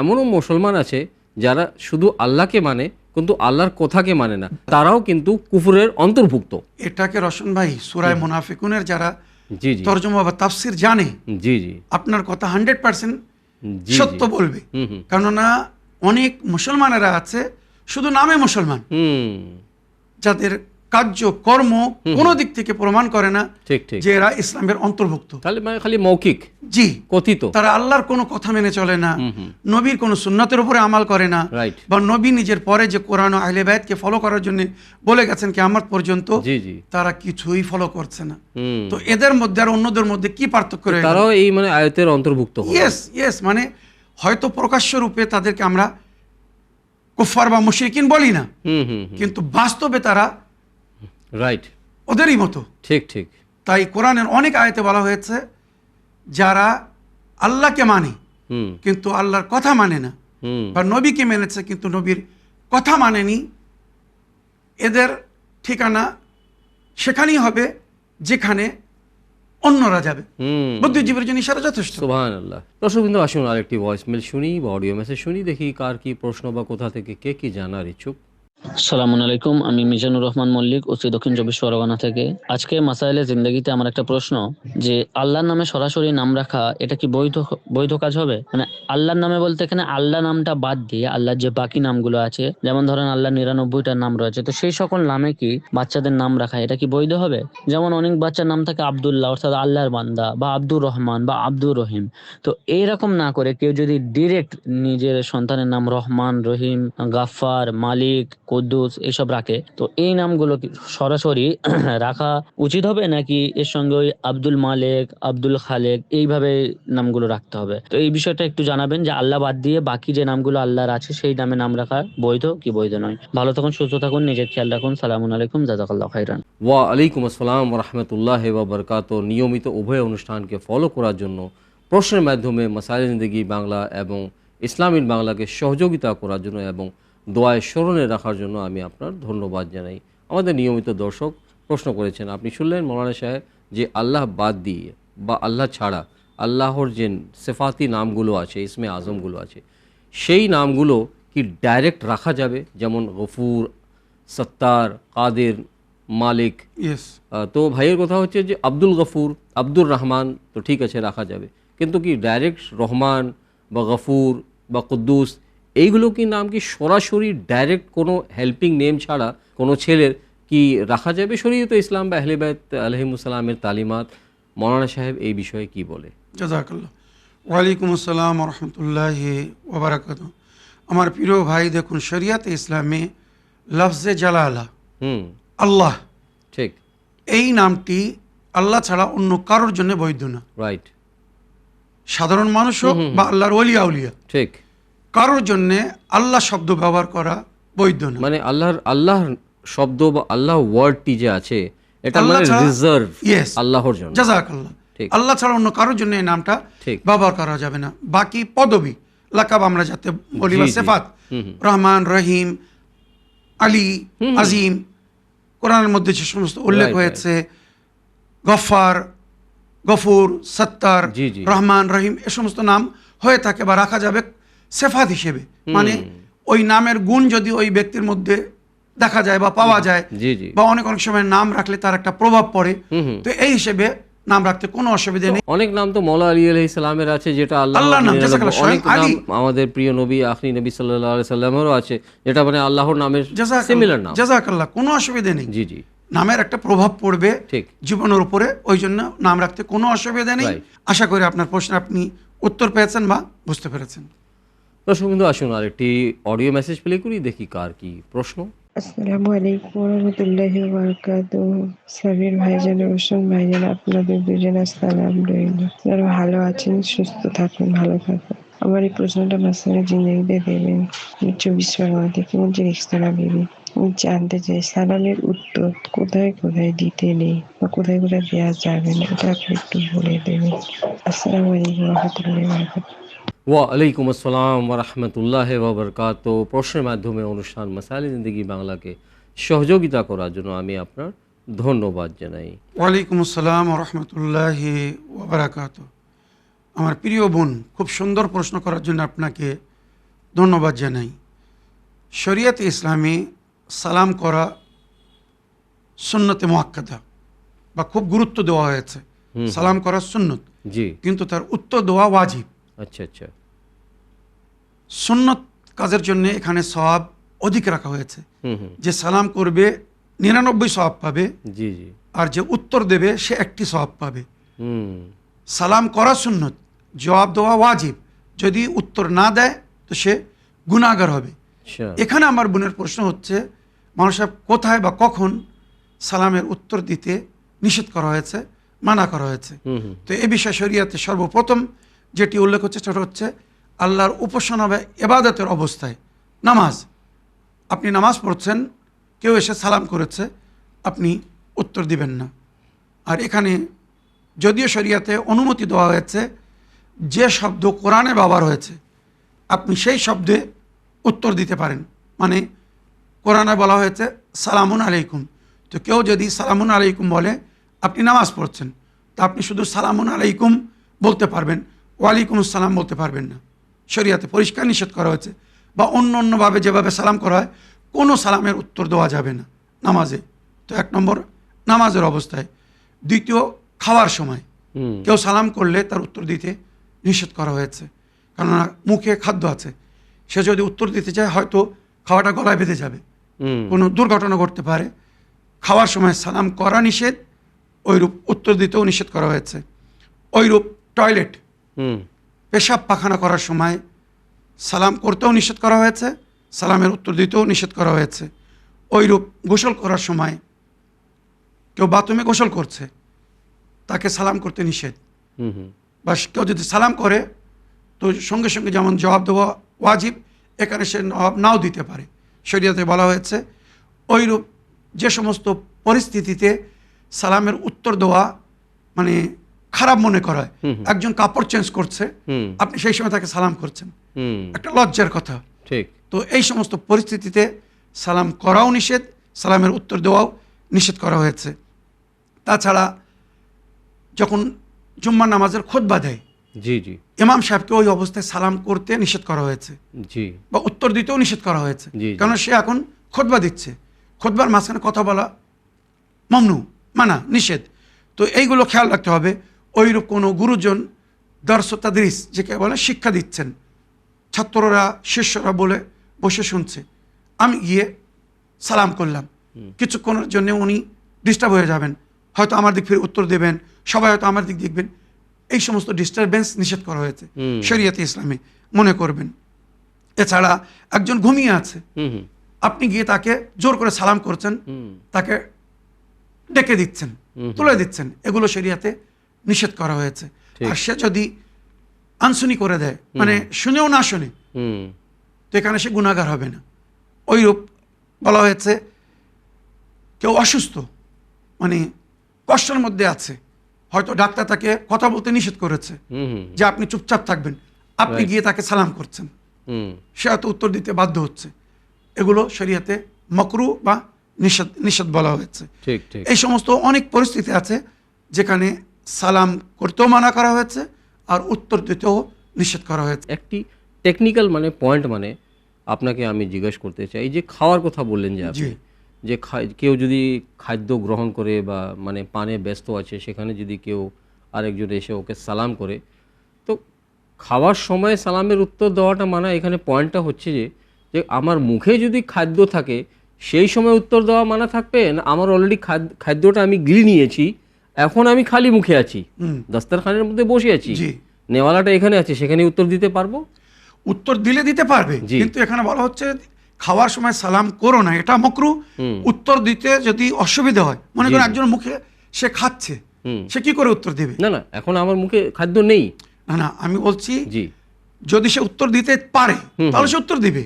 এমনও মুসলমান আছে যারা শুধু আল্লাহকে মানে কিন্তু আল্লাহর কথাকে মানে না, তারাও কিন্তু কুফরের অন্তর্ভুক্ত। এটাকে রশন ভাই সূরায়ে মুনাফিকুনের যারা জি জি তরজমা বা তাফসির জানে, জি জি আপনার কথা 100% জি সত্য জি। বলবে। হুম হুম কেননা অনেক মুসলমানেরা আছে শুধু নামে মুসলমান, হুম যাদের কার্য কর্ম কোনো দিক থেকে প্রমাণ করে না ঠিক ঠিক। যে এরা ইসলামের অন্তর্ভুক্ত। তাহলে মানে খালি মৌখিক জি। কথিত। তারা আল্লাহর কোনো কথা মেনে চলে না, হুম হুম নবীর কোনো সুন্নতের উপরে আমাল করে না, রাইট। বা নবী নিজের পরে যে কোরআন ও আহলে বাইতকে ফলো করার জন্য বলে গেছেন কিয়ামত পর্যন্ত, জি জি। তারা কিছুই ফলো করছে না। হুম তো এদের মধ্যে আর অন্যদের মধ্যে কি পার্থক্য রয়েছে? তারাও এই মানে আয়াতের অন্তর্ভুক্ত হলো। ইয়েস, মানে হয়তো প্রকাশ্য রূপে তাদেরকে আমরা কুফফার বা মুশরিকিন বলি না, হুম হুম হুম কিন্তু বাস্তবে তারা রাইট। ওদেরই মতো। ঠিক ঠিক। তাই কোরআনের অনেক আয়াতে বলা হয়েছে, যারা আল্লাহকে মানে হুম কিন্তু আল্লাহর কথা মানে না, হুম বা নবীকে মেনেছে কিন্তু নবীর কথা মানেনি, এদের ঠিকানা সেখানেই হবে যেখানে অন্যরা যাবে। হুম বুদ্ধিজীবীর জন্য ইশারা যথেষ্ট। সুবহানাল্লাহ। দর্শক বিন্দু, আসুন আরেকটি ভয়েসমেল শুনি বা অডিও মেসেজ শুনি, দেখি কার কি প্রশ্ন বা কোথা থেকে কে কি জানার ইচ্ছুক। আসসালামু আলাইকুম, আমি মিজানুর রহমান মল্লিক, ওসি দক্ষিণ চব্বিশ পরগনা থেকে। আজকে মাসাইলে জিন্দেগিতে আমার একটা প্রশ্ন, যে আল্লাহর নামে সরাসরি নাম রাখা এটা কি বৈধ বৈধ কাজ হবে? মানে আল্লাহর নামে বলতে এখানে আল্লাহ নামটা বাদ দিয়ে আল্লাহর যে বাকি নামগুলো আছে, যেমন ধরেন আল্লাহ 99টা নাম রয়েছে, তো সেই সকল নামে কি বাচ্চাদের নাম রাখা এটা কি বৈধ হবে? যেমন অনেক বাচ্চার নাম থাকে আব্দুল্লাহ অর্থাৎ আল্লাহর বান্দা, বা আব্দুর রহমান বা আব্দুর রহিম। তো এইরকম না করে কেউ যদি ডিরেক্ট নিজের সন্তানের নাম রহমান, রহিম, গাফফার, মালিক, কুদ্দুস এসব রাখে, তো এই নামগুলো কি সরাসরি রাখা উচিত হবে, নাকি এর সঙ্গে ওই আব্দুল মালেক, আব্দুল খালেক এইভাবে নামগুলো রাখতে হবে? তো এই বিষয়টা একটু জানাবেন, যে আল্লাহ বাদ দিয়ে বাকি যে নামগুলো আল্লাহর আছে সেই নামে নাম রাখা বৈধ কি বৈধ নয়। ভালো থাকুন, সুস্থ থাকুন, নিজের খেয়াল রাখুন। সালামু আলাইকুম, জাযাকাল্লাহু খাইরান। ওয়া আলাইকুম আসসালাম রহমতুল্লাহ বাবরকাত। নিয়মিত উভয় অনুষ্ঠানকে ফলো করার জন্য, প্রশ্নের মাধ্যমে মাসাইলে জিন্দেগি বাংলা এবং ইসলামিক বাংলাকে সহযোগিতা করার জন্য এবং দোয়ায় স্মরণে রাখার জন্য আমি আপনার ধন্যবাদ জানাই। আমাদের নিয়মিত দর্শক প্রশ্ন করেছেন, আপনি শুনলেন মৌলানা সাহেব যে আল্লাহ বাদ দিয়ে বা আল্লাহ ছাড়া আল্লাহর যে সেফাতি নামগুলো আছে, ইসমে আজমগুলো আছে, সেই নামগুলো কি ডাইরেক্ট রাখা যাবে? যেমন গফুর, সত্তার, কাদের, মালিক। ইয়েস। তো ভাইয়ের কথা হচ্ছে যে আব্দুল গফুর, আব্দুর রহমান তো ঠিক আছে রাখা যাবে, কিন্তু কি ডাইরেক্ট রহমান বা গফুর বা কুদ্দুস এইগুলো কি নাম কি সরাসরি ডাইরেক্ট কোনো হেল্পিং নেম ছাড়া কোনো ছেলের কি রাখা যাবে? শরীয়তে ইসলাম বা আহলে বাইত আলাইহিমুসসালামের তালিমাত, মৌলানা সাহেব এই বিষয়ে কি বলে? জাযাকাল্লাহ। ওয়ালাইকুম আসসালাম রহমতুল্লাহি ওয়া বারাকাতুহু। আমার প্রিয় ভাই, দেখুন শরিয়াতে ইসলামে লফজে জালালা আল্লাহ, ঠিক, এই নামটি আল্লাহ ছাড়া অন্য কারোর জন্য বৈধ না। রাইট, সাধারণ মানুষ হোক বা আল্লাহর ওলি আউলিয়া, ঠিক, কারোর জন্য আল্লাহ শব্দ ব্যবহার করা বৈধ না। মানে আল্লাহ শব্দ বা আল্লাহ ওয়ার্ডটি যে আছে এটা আল্লাহ মানে ছাড়া- রিজার্ভ Yes. আল্লাহর জন্য। জাযাকাল্লাহ। ঠিক। আল্লাহ ছাড়া অন্য কারোর জন্য এই নামটা ঠিক। ব্যবহার করা যাবে না। বাকি পদবি লাকাব আমরা যাতে বলি জি, বা জি। সিফাত, রহমান, রহিম, আলী, আজিম, কোরআনের মধ্যে যে সমস্ত উল্লেখ Right, হয়েছে, গফফার, গফুর, সত্তার, জি, জি। রহমান, রহিম, এ সমস্ত নাম হয়ে থাকে বা রাখা যাবে সেফাত হিসেবে। মানে ওই নামের গুণ যদি ওই ব্যক্তির মধ্যে দেখা যায় বা পাওয়া যায়, জি, জি। বা অনেক অনেক সময় নাম রাখলে তার একটা প্রভাব পড়ে, তো এই হিসেবে নাম রাখতে কোনো অসুবিধা নেই। অনেক নাম তো মৌলা আলী আলাইহিস সালামের আছে, যেটা আল্লাহর নাম, জাযাকাল্লাহ, অনেক স্বয়ং নাম আলী। আমাদের প্রিয় নবী আখরি নবী সাল্লাল্লাহু আলাইহি সাল্লামেরও আছে, যেটা মানে আল্লাহর নামের সিমিলার নাম। জাযাকাল্লাহ, কোনো অসুবিধা নেই। জি, জি, নামের একটা প্রভাব পড়বে ঠিক। জীবনের উপরে, ওই জন্য নাম রাখতে কোনো অসুবিধা নেই। Right. আশা করি আপনার প্রশ্ন আপনি উত্তর পেয়েছেন বা বুঝতে পেরেছেন। দর্শক বিন্দু, আসুন আরেকটি অডিও মেসেজ প্লে করি, দেখি কার কি প্রশ্ন। আসসালামু আলাইকুম রহমতুল্লাহি বারাকাতুহু। সাবির ভাইজান, রোশন ভাইজান, আপনাদের দুজনের সালাম রইল। যারা ভালো আছেন, সুস্থ থাকুন, ভালো থাকুন। আমার এই প্রশ্নটা মাসালে জিন্দেগিতে দেবেন। আমি 24 পরগনা থেকে বলছি, রেখসানা বিবি। আমি জানতে চাই সালামের উত্তর কোথায় কোথায় দিতে নেই বা কোথায় কোথায় দেওয়া যাবে না, এটা আপনি একটু বলে দেবেন। আসসালামু আলাইকুম রহমতুল্লাহি বারাকাতুহু। ওয়া আলাইকুম আসসালাম ওয়া রাহমাতুল্লাহি ওয়া বারাকাতুহু। প্রশ্নের মাধ্যমে অনুষ্ঠান মাসাইলে জিন্দেগি বাংলাকে সহযোগিতা করার জন্য আমি আপনার ধন্যবাদ জানাই। ওয়ালাইকুম আসসালাম রহমতুল্লাহি ওয়া বারাকাতুহু। আমার প্রিয় বোন, খুব সুন্দর প্রশ্ন করার জন্য আপনাকে ধন্যবাদ জানাই। শরিয়াতে ইসলামে সালাম করা সুন্নতে মুআক্কাদা বা খুব গুরুত্ব দেওয়া হয়েছে। সালাম করা সুন্নত, জি, কিন্তু তার উত্তর দেওয়া ওয়াজিব। আচ্ছা, আচ্ছা, সুন্নত কাজের জন্য এখানে সওয়াব অধিক রাখা হয়েছে। হুম, যে সালাম করবে 99 সওয়াব পাবে, জি, জি, আর যে উত্তর দেবে সে 1টি সওয়াব পাবে। হুম, সালাম করা সুন্নত, জবাব দেওয়া ওয়াজিব। যদি উত্তর না দেয় তো সে গুনাহগার হবে। আচ্ছা, এখানে আমার বোনের প্রশ্ন হচ্ছে, মানুষের কোথায় বা কখন সালামের উত্তর দিতে নিষেধ করা হয়েছে, মানা করা হয়েছে। তো এ বিষয়ে শরিয়াতে সর্বপ্রথম যেটি উল্লেখ হচ্ছে সেটা হচ্ছে আল্লাহর উপাসনা বা ইবাদতের অবস্থায় নামাজ। আপনি নামাজ পড়ছেন, কেউ এসে সালাম করেছে, আপনি উত্তর দিবেন না। আর এখানে যদিও শরিয়াতে অনুমতি দেওয়া হয়েছে, যে শব্দ কোরআনে ব্যবহার হয়েছে আপনি সেই শব্দে উত্তর দিতে পারেন। মানে কোরআনে বলা হয়েছে সালামুন আলাইকুম, তো কেউ যদি সালামুন আলাইকুম বলে, আপনি নামাজ পড়ছেন, তা আপনি শুধু সালামুন আলাইকুম বলতে পারবেন, ওয়ালাইকুম আসসালাম বলতে পারবেন না। শরিয়াতে পরিষ্কার নিষেধ করা হয়েছে। বা অন্য অন্যভাবে যেভাবে সালাম করা হয়, কোনো সালামের উত্তর দেওয়া যাবে না নামাজে। তো 1 নম্বর নামাজের অবস্থায়। দ্বিতীয়, খাওয়ার সময় কেউ সালাম করলে তার উত্তর দিতে নিষেধ করা হয়েছে, কেননা মুখে খাদ্য আছে, সে যদি উত্তর দিতে চায় হয়তো খাওয়াটা গলায় বেঁধে যাবে, কোনো দুর্ঘটনা ঘটতে পারে। খাওয়ার সময় সালাম করা নিষেধ, ওইরূপ উত্তর দিতেও নিষেধ করা হয়েছে। ওইরূপ টয়লেট, পেশাব পায়খানা করার সময় সালাম করতেও নিষেধ করা হয়েছে, সালামের উত্তর দিতেও নিষেধ করা হয়েছে। ওইরূপ গোসল করার সময় কেউ বাথরুমে গোসল করছে, তাকে সালাম করতে নিষেধ। বা কেউ যদি সালাম করে তো সঙ্গে সঙ্গে যেমন জবাব দেওয়া ওয়াজিব, এখানে সে জবাব নাও দিতে পারে, শরীয়তে বলা হয়েছে। ওইরূপ যে সমস্ত পরিস্থিতিতে সালামের উত্তর দেওয়া মানে খারাপ মনে করা হয়, একজন কাপড় চেঞ্জ করছে, আপনি সেই সময় তাকে সালাম করছেন, একটা লজ্জার কথা। ঠিক। তো এই সমস্ত পরিস্থিতিতে সালাম করাও নিষেধ, সালামের উত্তর দেওয়াও নিষেধ করা হয়েছে। তাছাড়া যখন জুম্মার নামাজের খুতবা দেয়, জি জি, ইমাম সাহেবকে ওই অবস্থায় সালাম করতে নিষেধ করা হয়েছে, জি, বা উত্তর দিতেও নিষেধ করা হয়েছে, জি। কারণ সে এখন খুতবা দিচ্ছে, খুতবার মাঝখানে কথা বলা মামনু, মানা, নিষেধ। তো এইগুলো খেয়াল রাখতে হবে। ওইরূপ কোনো গুরুজন দর্শ তাদরিস, যেকে বলে শিক্ষা দিচ্ছেন, ছাত্ররা শিষ্যরা বলে বসে শুনছে, আমি গিয়ে সালাম করলাম, কিছুক্ষণের জন্য উনি ডিস্টার্ব হয়ে যাবেন, হয়তো আমার দিক ফিরে উত্তর দেবেন, সবাই হয়তো আমার দিক দেখবেন, এই সমস্ত ডিস্টারবেন্স নিষেধ করা হয়েছে শরীয়তে ইসলামে, মনে করবেন। এছাড়া একজন ঘুমিয়ে আছে, আপনি গিয়ে তাকে জোর করে সালাম করছেন, তাকে ডেকে দিচ্ছেন, তুলে দিচ্ছেন, এগুলো শরীয়তে নিষেধ করা হয়েছে। আর সে যদি আনশুনি করে দেয়, মানে শুনেও না শুনে, তো এখানে সে গুনাহগার হবে না। ওইরূপ বলা হয়েছে কেউ অসুস্থ, মানে কষ্টের মধ্যে আছে, হয়তো ডাক্তার তাকে কথা বলতে নিষেধ করেছে যে আপনি চুপচাপ থাকবেন, আপনি গিয়ে তাকে সালাম করছেন, সে হয়তো উত্তর দিতে বাধ্য হচ্ছে, এগুলো শরীয়তে মাকরু বা নিষেধ নিষেধ বলা হয়েছে। ঠিক ঠিক। এই সমস্ত অনেক পরিস্থিতি আছে যেখানে সালাম করতেও মানা করা হয়েছে আর উত্তর দিতেও নিষেধ করা হয়েছে। একটি টেকনিক্যাল মানে পয়েন্ট, মানে আপনাকে আমি জিজ্ঞেস করতে চাই, এই যে খাওয়ার কথা বললেন যে আপনি, যে কেউ যদি খাদ্য গ্রহণ করে বা মানে পানে ব্যস্ত আছে, সেখানে যদি কেউ আরেকজন এসে ওকে সালাম করে, তো খাওয়ার সময় সালামের উত্তর দেওয়াটা মানা, এখানে পয়েন্টটা হচ্ছে যে আমার মুখে যদি খাদ্য থাকে সেই সময় উত্তর দেওয়া মানা থাকবে না, আমার অলরেডি খাদ্যটা আমি গিলে নিয়েছি, এখন আমি খালি মুখে আছি, দস্তরখানের মধ্যে বসে আছি, নেওয়ালাটা এখানে আছে, সেখানে উত্তর দিতে পারবো? উত্তর দিলে দিতে পারবে, কিন্তু এখানে বলা হচ্ছে খাওয়ার সময় সালাম করো না, এটা মাকরু। উত্তর দিতে যদি অসুবিধা হয়, মনে করেন একজন মুখে সে খাচ্ছে, সে কি করে উত্তর দেবে? না না, এখন আমার মুখে খাদ্য নেই। না না, আমি বলছি যদি সে উত্তর দিতে পারে তাহলে সে উত্তর দিবে,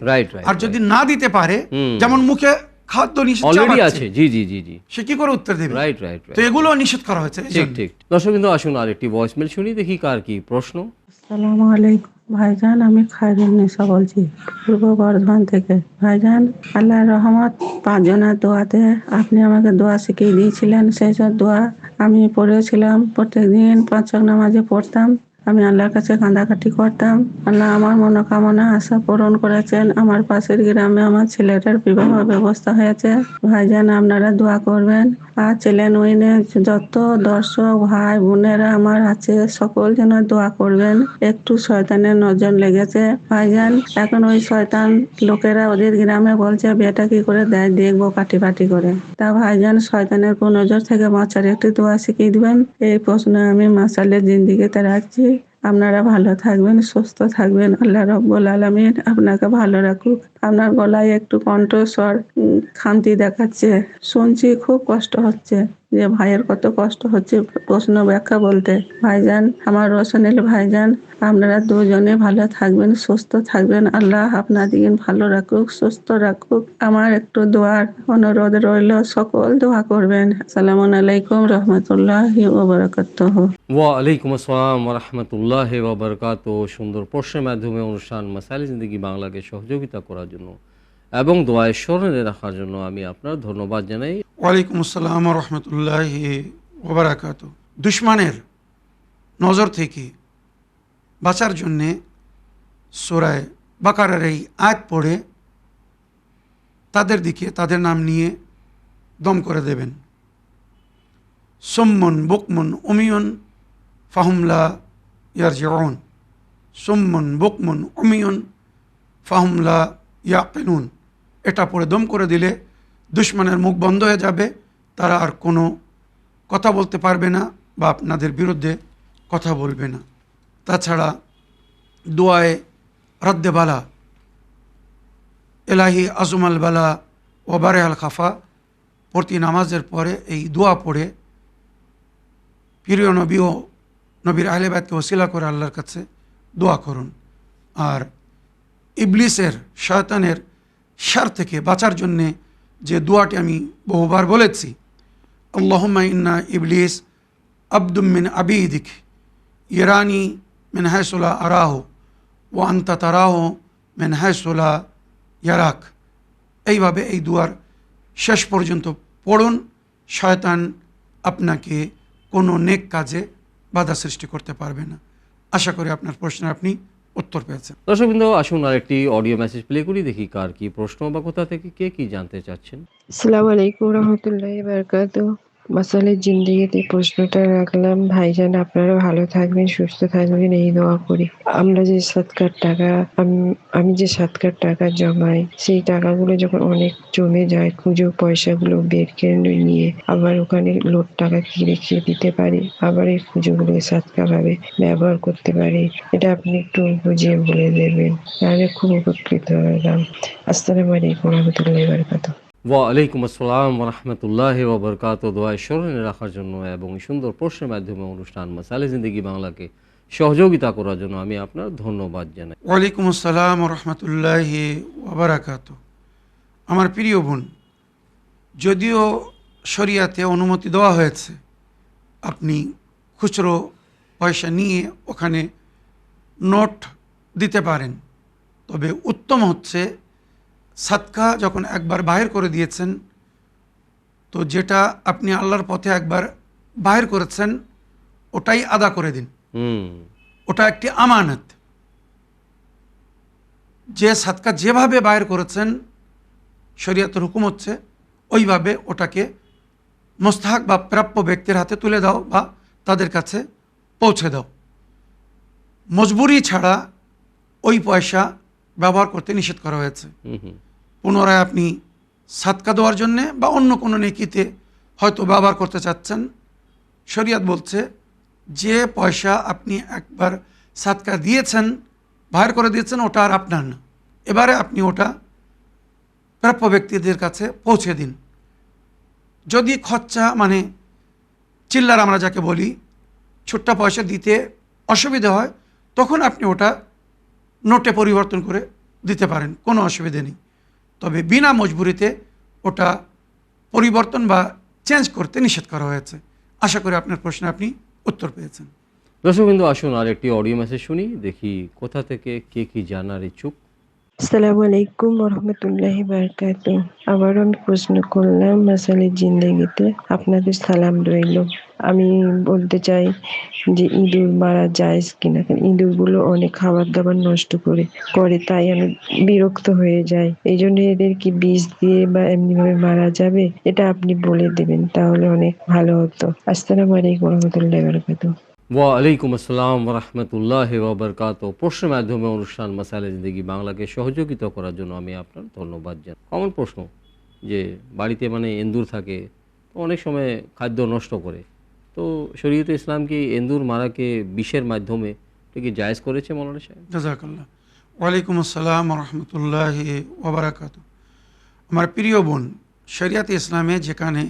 আর যদি না দিতে পারে, যেমন মুখে খাদ্য অলরেডি আছে, জি জি জি জি, সে কি করে উত্তর দেবে? Right right. তো এগুলো নিষেধ করা হয়েছে। ঠিক ঠিক। দর্শকবৃন্দ, আসুন আরেকটি ভয়েসমেল শুনি, দেখি কার কি প্রশ্ন। আসসালামু আলাইকুম ভাইজান, আমি খায়রুন নিসা বলছি পূর্ব বর্ধমান থেকে। ভাইজান, আল্লাহর রহমত 5 জনের দোয়াতে আপনি আমাকে দোয়া শিখিয়ে দিয়েছিলেন, সেই সব দোয়া আমি পড়েছিলাম, প্রত্যেকদিন 5 ওয়াক্ত নামাজে পড়তাম, আমি আল্লাহর কাছে কাঁদাকাটি করতাম, আল্লাহ আমার মনোকামনা আশা পূরণ করেছেন। আমার পাশের গ্রামে আমার ছেলেটার বিবাহ ব্যবস্থা হয়েছে। ভাইজান, আপনারা দোয়া করবেন, আর চ্যানেল উইনে যত দর্শক ভাই বোনেরা আমার আছে সকল যেন দোয়া করবেন। একটু শয়তানের নজর লেগেছে ভাইজান, এখন ওই শয়তান লোকেরা ওদের গ্রামে বলছে বেটা কি করে দেয়, দেখবো পাটি পাটি করে। তা ভাইজান, শয়তানের কোন নজর থেকে বাঁচার একটি দোয়া শিখিয়ে দিবেন। এই প্রশ্ন আমি মাসালের জিন্দিগিতে রাখছি। আপনারা ভালো থাকবেন, সুস্থ থাকবেন, আল্লাহ রব্বুল আলামিন আপনাকে ভালো রাখুক। আপনার গলায় একটু কণ্ঠস্বর খামতি দেখাচ্ছে, শুনছি খুব কষ্ট হচ্ছে, যে ভাইয়ের কত কষ্ট হচ্ছে প্রশ্ন ব্যাখ্যা বলতে। ভাইজান, আমার রোশনীল ভাইজান, আপনারা দুজনে ভালো থাকবেন, সুস্থ থাকবেন, আল্লাহ আপনাদের ভালো রাখুক, সুস্থ রাখুক। আমার একটু দোয়ার অনুরোধ রইল, সকল দোয়া করবেন। আসসালামু আলাইকুম রহমতুল্লাহি ওয়া বারাকাতুহু। ওয়া আলাইকুম আসসালাম ওয়া রাহমাতুল্লাহি ওয়া বারাকাতুহু। সুন্দর প্রশ্নের মাধ্যমে অনুষ্ঠান মাসাইল জিন্দেগি বাংলাকে সহযোগিতা করার জন্য এবং দোয়ায় স্মরণে রাখার জন্য আমি আপনার ধন্যবাদ জানাই। ওয়ালাইকুম আসসালাম ওয়া রাহমাতুল্লাহি ওয়া বারাকাতুহু। দুশমনের নজর থেকে বাঁচার জন্যে সূরা বাকারার এই আয়াত পড়ে তাদের দিকে তাদের নাম নিয়ে দম করে দেবেন। সুম্মুন বুকমুন উমিয়ুন ফাহুমলা ইয়ারজিউন, সুম্মুন বুকমুন উমিয়ুন ফাহুমলা ইয়াকিলুন। এটা পড়ে দম করে দিলে দুশ্মনের মুখ বন্ধ হয়ে যাবে, তারা আর কোনো কথা বলতে পারবে না বা আপনাদের বিরুদ্ধে কথা বলবে না। তাছাড়া দোয়ায়ে রদ্দে বালা, এলাহি আজমাল বালা ও বারে আল খাফা, প্রতি নামাজের পরে এই দোয়া পড়ে প্রিয় নবী ও নবীর আহলে বাইতকে ওসিলা করে আল্লাহর কাছে দোয়া করুন। আর ইবলিসের শয়তানের শার থেকে বাঁচার জন্যে যে দোয়াটি আমি বহুবার বলেছি, আল্লাহুম্মা ইন্না ইবলিস আবদুম মিন আবিদিক ইরানি মিন হায়সুলা আরাহ ও আন্তা তারাহ মিন হায়সুলা ইয়ারাক। এইভাবে এই দুয়ার শেষ পর্যন্ত পড়ুন, শয়তান আপনাকে কোনো নেক কাজে বাধা সৃষ্টি করতে পারবে না। আশা করি আপনার প্রশ্নের আপনি উত্তর পেয়েছেন। দর্শকবৃন্দ, আসুন আরেকটি অডিও মেসেজ প্লে করি, দেখি কার কি প্রশ্ন বা কোথা থেকে কে কি জানতে চাচ্ছেন। আসসালামু আলাইকুম রহমতুল্লাহি বারাকাতু। মাসালের জিন্দিগিতে প্রশ্নটা রাখলাম। ভাইজান, আপনারা ভালো থাকবেন, সুস্থ থাকবেন, এই দোয়া করি। আমরা যে সৎকার টাকা, আমি যে সৎকার টাকা জমাই, সেই টাকাগুলো যখন অনেক জমে যায়, খুঁজো পয়সাগুলো বের করে নিয়ে আবার ওখানে লোট টাকা কি রেখে দিতে পারি, আবার এই খুঁজোগুলো সৎকার ভাবে ব্যবহার করতে পারি। এটা আপনি একটু বুঝিয়ে বলে দেবেন, তাহলে খুব উপকৃত হলাম। আসসালামু আলাইকুম রহমতুল্লাহি বারাকাতু। ওয়ালাইকুম আসসালাম রহমতুল্লাহি ওয়া বারাকাতুহু। দোয়ায় স্মরণে রাখার জন্য এবং এই সুন্দর প্রশ্নের মাধ্যমে অনুষ্ঠান মাসালে জিন্দেগি বাংলাকে সহযোগিতা করার জন্য আমি আপনার ধন্যবাদ জানাই। ওয়ালাইকুম আসসালাম রহমতুল্লাহি ওয়া বারাকাতুহু। আমার প্রিয় বোন, যদিও শরিয়াতে অনুমতি দেওয়া হয়েছে আপনি খুচরো পয়সা নিয়ে ওখানে নোট দিতে পারেন, তবে উত্তম হচ্ছে সাদকা যখন একবার বাহির করে দিয়েছেন, তো যেটা আপনি আল্লাহর পথে একবার বাহির করেছেন ওটাই আদা করে দিন। ওটা একটি আমানত। যে সাদকা যেভাবে বাহির করেছেন শরীয়তের হুকুম হচ্ছে ওইভাবে ওটাকে মোস্তাহাক বা প্রাপ্য ব্যক্তির হাতে তুলে দাও বা তাদের কাছে পৌঁছে দাও। মজবুরি ছাড়া ওই পয়সা ব্যবহার করতে নিষেধ করা হয়েছে। পুনরায় আপনি সাদকা দেওয়ার জন্যে বা অন্য কোনো নেকিতে হয়তো ব্যবহার করতে চাচ্ছেন, শরিয়ত বলছে যে পয়সা আপনি একবার সাদকা দিয়েছেন, বাহির করে দিয়েছেন, ওটা আর আপনার না, এবারে আপনি ওটা প্রাপ্য ব্যক্তিদের কাছে পৌঁছে দিন। যদি খরচা মানে চিল্লার আমরা যাকে বলি, ছোট্ট পয়সা দিতে অসুবিধা হয়, তখন আপনি ওটা নোটে পরিবর্তন করে দিতে পারেন, কোনো অসুবিধা নেই। তবে বিনা মজবুরিতে ওটা পরিবর্তন বা চেঞ্জ করতে নিষেধ করা হয়েছে। আশা করি আপনার প্রশ্নে আপনি উত্তর পেয়েছেন। দর্শকবৃন্দ, আসুন আর একটি অডিও মেসেজ শুনি, দেখি কোথা থেকে কে কি জানার ইচ্ছুক। আসসালামু আলাইকুম রহমতুল্লাহি বারাকাতু। আবারও আমি প্রশ্ন করলাম মাসালের জিন্দেগিতে, আপনাদের সালাম রইল। আমি বলতে চাই যে ইঁদুর মারা যায় কিনা, ইঁদুরগুলো অনেক খাবার দাবার নষ্ট করে, তাই আমি বিরক্ত হয়ে যাই। এই জন্য এদের কি বিষ দিয়ে বা এমনিভাবে মারা যাবে, এটা আপনি বলে দেবেন, তাহলে অনেক ভালো হতো। আসসালামু আলাইকুম রহমতুল্লাহি বারাকাতু। ওয়ালাইকুম আসসালাম রহমতুল্লাহি ওয়া বারাকাতুহু। প্রশ্নের মাধ্যমে অনুষ্ঠান মাসালে জিন্দেগি বাংলাকে সহযোগিতা করার জন্য আমি আপনার ধন্যবাদ জানাই। কমন প্রশ্ন, যে বাড়িতে মানে এন্দুর থাকে, তো অনেক সময় খাদ্য নষ্ট করে, তো শরীয়তে ইসলাম কি এন্দুর মারাকে বিষের মাধ্যমে কি জায়েজ করেছে মৌলানা সাহেব? জাযাকাল্লাহ। ওয়ালাইকুম আসসালাম রহমতুল্লাহি ওয়া বারাকাতুহু। আমার প্রিয় বোন, শরিয়াতে ইসলামে যেখানে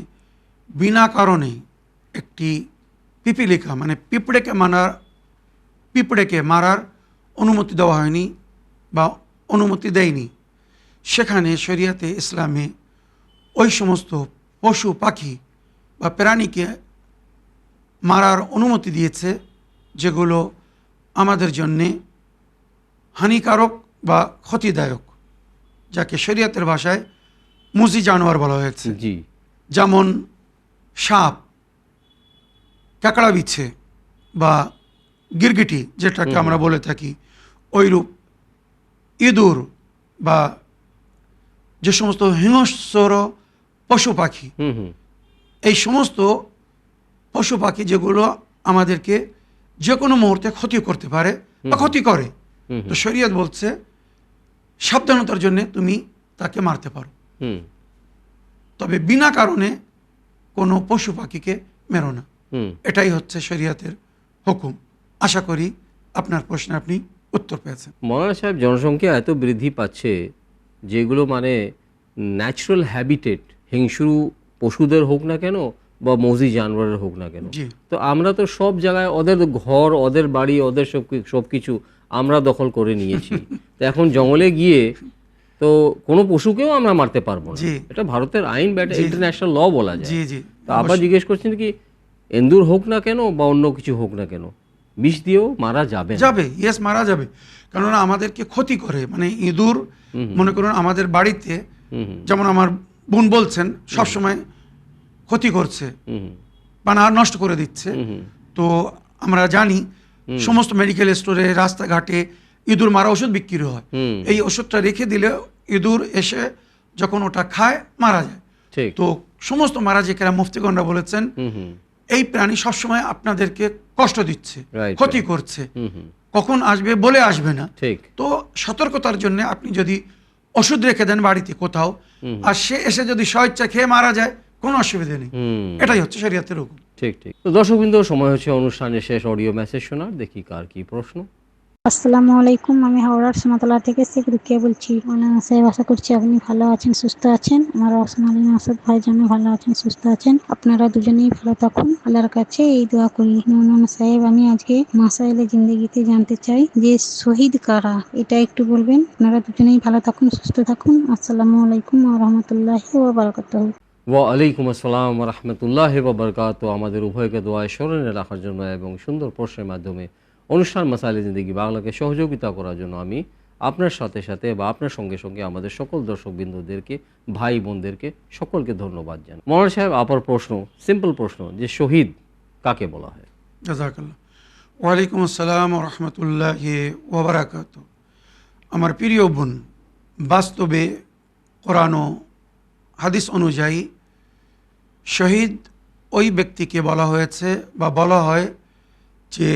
বিনা কারণে একটি পিপিলিকা মানে পিঁপড়েকে মারার অনুমতি দেওয়া হয়নি বা অনুমতি দেয়নি, সেখানে শরিয়াতে ইসলামে ওই সমস্ত পশু পাখি বা প্রাণীকে মারার অনুমতি দিয়েছে যেগুলো আমাদের জন্যে হানিকারক বা ক্ষতিদায়ক, যাকে শরিয়াতের ভাষায় মুজি জানোয়ার বলা হয়েছে। জি। যেমন সাপ, কাঁকড়া বিছে বা গিরগিটি যেটাকে আমরা বলে থাকি, ওইরূপ ইঁদুর বা যে সমস্ত হিংস্র পশু পাখি, হুম হুম এই সমস্ত পশু পাখি যেগুলো আমাদেরকে যে কোনো মুহূর্তে ক্ষতি করতে পারে বা ক্ষতি করে, হুম তো শরীয়ত বলছে সাবধানতার জন্য তুমি তাকে মারতে পারো, হুম তবে বিনা কারণে কোনো পশু পাখিকে মেরো না। হুম এটাই হচ্ছে শরীয়তের হুকুম। আশা করি আপনার প্রশ্নে আপনি উত্তর পেয়েছেন। মৌলানা সাহেব, জনসংখ্যা এত বৃদ্ধি পাচ্ছে, যেগুলো মানে ন্যাচারাল হ্যাবিটেট, হিংস্র পশুদের হোক না কেন বা মৌজি জানোয়ারের হোক না কেন, জি তো আমরা তো সব জায়গায় ওদের ঘর, ওদের বাড়ি, ওদের সব কিছু আমরা দখল করে নিয়েছি। তো এখন জঙ্গলে গিয়ে তো কোনো পশুকেও আমরা মারতে পারবো না। জি। এটা ভারতের আইন বা এটা জি। ইন্টারন্যাশনাল ল বলা যায়। জি জি তো আবার জিজ্ঞেস করছেন কি, এন্দুর হোক না কেন বা অন্য কিছু হোক না কেন, বিষ দিয়েও মারা যাবে না? যাবে, ইয়েস, মারা যাবে। কেননা আমাদেরকে ক্ষতি করে, মানে ইঁদুর মনে করুন আমাদের বাড়িতে, হুম হুম যেমন আমার বোন বলছেন সবসময় ক্ষতি করছে, হুম পানা নষ্ট করে দিচ্ছে। হুম তো আমরা জানি সমস্ত মেডিকেল স্টোরে, রাস্তাঘাটে ইঁদুর মারা ওষুধ বিক্রি হয়। হুম এই ওষুধটা রেখে দিলে ইঁদুর এসে যখন ওটা খায় মারা যায়। ঠিক। তো সমস্ত মারা যে কেরা মুফতিগণরা বলেছেন হুম হুম এই প্রাণী সবসময় আপনাদেরকে কষ্ট দিচ্ছে, Right, ক্ষতি right. করছে, হুম হুম কখন আসবে বলে আসবে না। ঠিক। তো সতর্কতার জন্য আপনি যদি ওষুধ রেখে দেন বাড়িতে কোথাও, আর সে এসে যদি স্বেচ্ছা খেয়ে মারা যায়, কোনো অসুবিধা নেই। হুম এটাই হচ্ছে শরীয়তের হুকুম। ঠিক ঠিক। তো দর্শকবৃন্দ, সময় হচ্ছে অনুষ্ঠানের শেষ অডিও মেসেজ শোনার। দেখি কার কি প্রশ্ন। আসসালামু আলাইকুম, আমি হাওড়ার সোনাতলা থেকে শেখ রুকিয়া বলছি। মৌলানা সাহেব, আশা করছি আপনি ভালো আছেন, সুস্থ আছেন। আমার ওসমান আসাদ ভাইজান ভালো আছেন, সুস্থ আছেন। আপনারা দুজনেই ভালো থাকুন, আল্লাহর কাছে এই দোয়া করি। মৌলানা সাহেব, আমি আজকে মাসাইলে জিন্দেগিতে জানতে চাই যে শহীদ কারা, এটা একটু বলবেন। আপনারা দুজনেই ভালো থাকুন, সুস্থ থাকুন। আসসালামু আলাইকুম ওয়া রাহমাতুল্লাহি ওয়া বারাকাতুহু। ওয়ালাইকুম আসসালাম রহমতুল্লাহ ববরকাত। আমাদের উভয়কে দোয়ায় স্মরণে রাখার জন্য এবং সুন্দর প্রশ্নের মাধ্যমে অনুষ্ঠান মাসাইলে জিন্দেগি বাংলাকে সহযোগিতা করার জন্য আমি আপনার সাথে সাথে বা আপনার সঙ্গে সঙ্গে আমাদের সকল দর্শকবৃন্দদেরকে, ভাই বোনদেরকে সকলকে ধন্যবাদ জানাই। মৌলানা সাহেব, আপনার প্রশ্ন, সিম্পল প্রশ্ন, যে শহীদ কাকে বলা হয়? জাযাকাল্লাহ। ওয়ালাইকুম আসসালাম রহমতুল্লাহি ওয়া বারাকাতুহু। আমার প্রিয় বোন, বাস্তবে কোরআন ও হাদিস অনুযায়ী শহীদ ওই ব্যক্তিকে বলা হয়েছে বা বলা হয় যে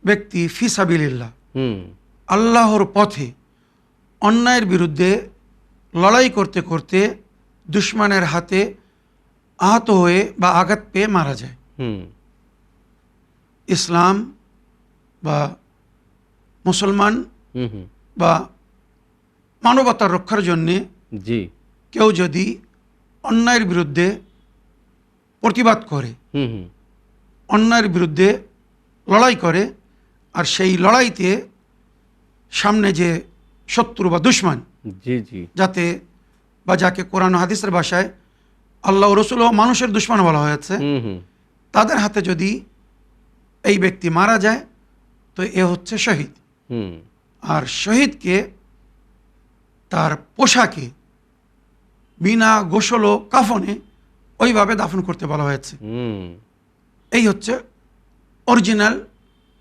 ব্যক্তি ফি সাবিলিল্লাহ, হুম আল্লাহর পথে অন্যায়ের বিরুদ্ধে লড়াই করতে করতে দুশমনের হাতে আহত হয়ে বা আঘাত পেয়ে মারা যায়। হুম ইসলাম বা মুসলমান হুম হুম বা মানবতার রক্ষার জন্যে জি। কেউ যদি অন্যায়ের বিরুদ্ধে প্রতিবাদ করে, হুম হুম অন্যায়ের বিরুদ্ধে লড়াই করে, আর সেই লড়াইতে সামনে যে শত্রু বা দুশমন, জি জি যাতে বা যাকে কোরআন ও হাদিসের ভাষায় আল্লাহ রসুল ও মানুষের দুশমন বলা হয়েছে, হুম হুম তাদের হাতে যদি এই ব্যক্তি মারা যায় তো এ হচ্ছে শহীদ। হুম আর শহীদকে তার পোশাকে বিনা গোসল ও কাফনে ওইভাবে দাফন করতে বলা হয়েছে। হুম এই হচ্ছে অরিজিনাল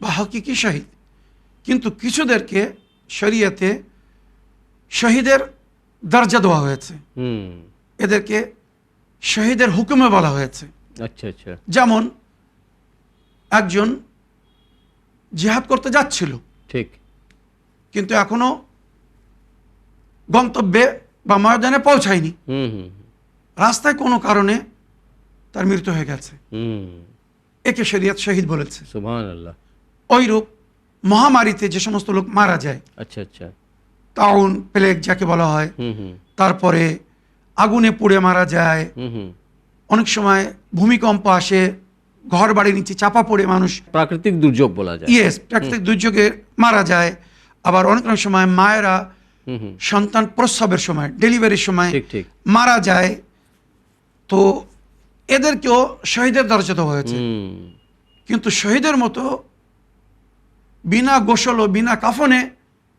বা হকিকি শহীদ। কিন্তু কিছুদেরকে শরীয়তে শহীদের দরজা দেওয়া হয়েছে, হুম এদেরকে শহীদের হুকুমে বলা হয়েছে। আচ্ছা আচ্ছা। যেমন একজন জিহাদ করতে যাচ্ছিল, ঠিক। কিন্তু এখনো গন্তব্যে বা ময়দানে পৌঁছায়নি, হুম হুম রাস্তায় কোনো কারণে তার মৃত্যু হয়ে গেছে, হুম একে শরীয়ত শহীদ বলেছে। সুবহানাল্লাহ। ওইরূপ মহামারীতে যে সমস্ত লোক মারা যায়, আচ্ছা আচ্ছা। তাউন, প্লেগ যাকে বলা হয়, হুম হুম তারপরে আগুনে পুড়ে মারা যায়, হুম হুম অনেক সময় ভূমিকম্প আসে, ঘর বাড়ির নিচে চাপা পড়ে মানুষ, প্রাকৃতিক দুর্যোগ বলা যায়। ইয়েস, প্রাকৃতিক দুর্যোগে মারা যায়। আবার অনেক অনেক সময় মায়েরা হুম হুম সন্তান প্রসবের সময়, ডেলিভারির সময় ঠিক ঠিক। মারা যায়, তো এদেরকেও শহীদের দরজা দেওয়া হয়েছে। হুম কিন্তু শহীদের মতো বিনা গোসল ও বিনা কাফনে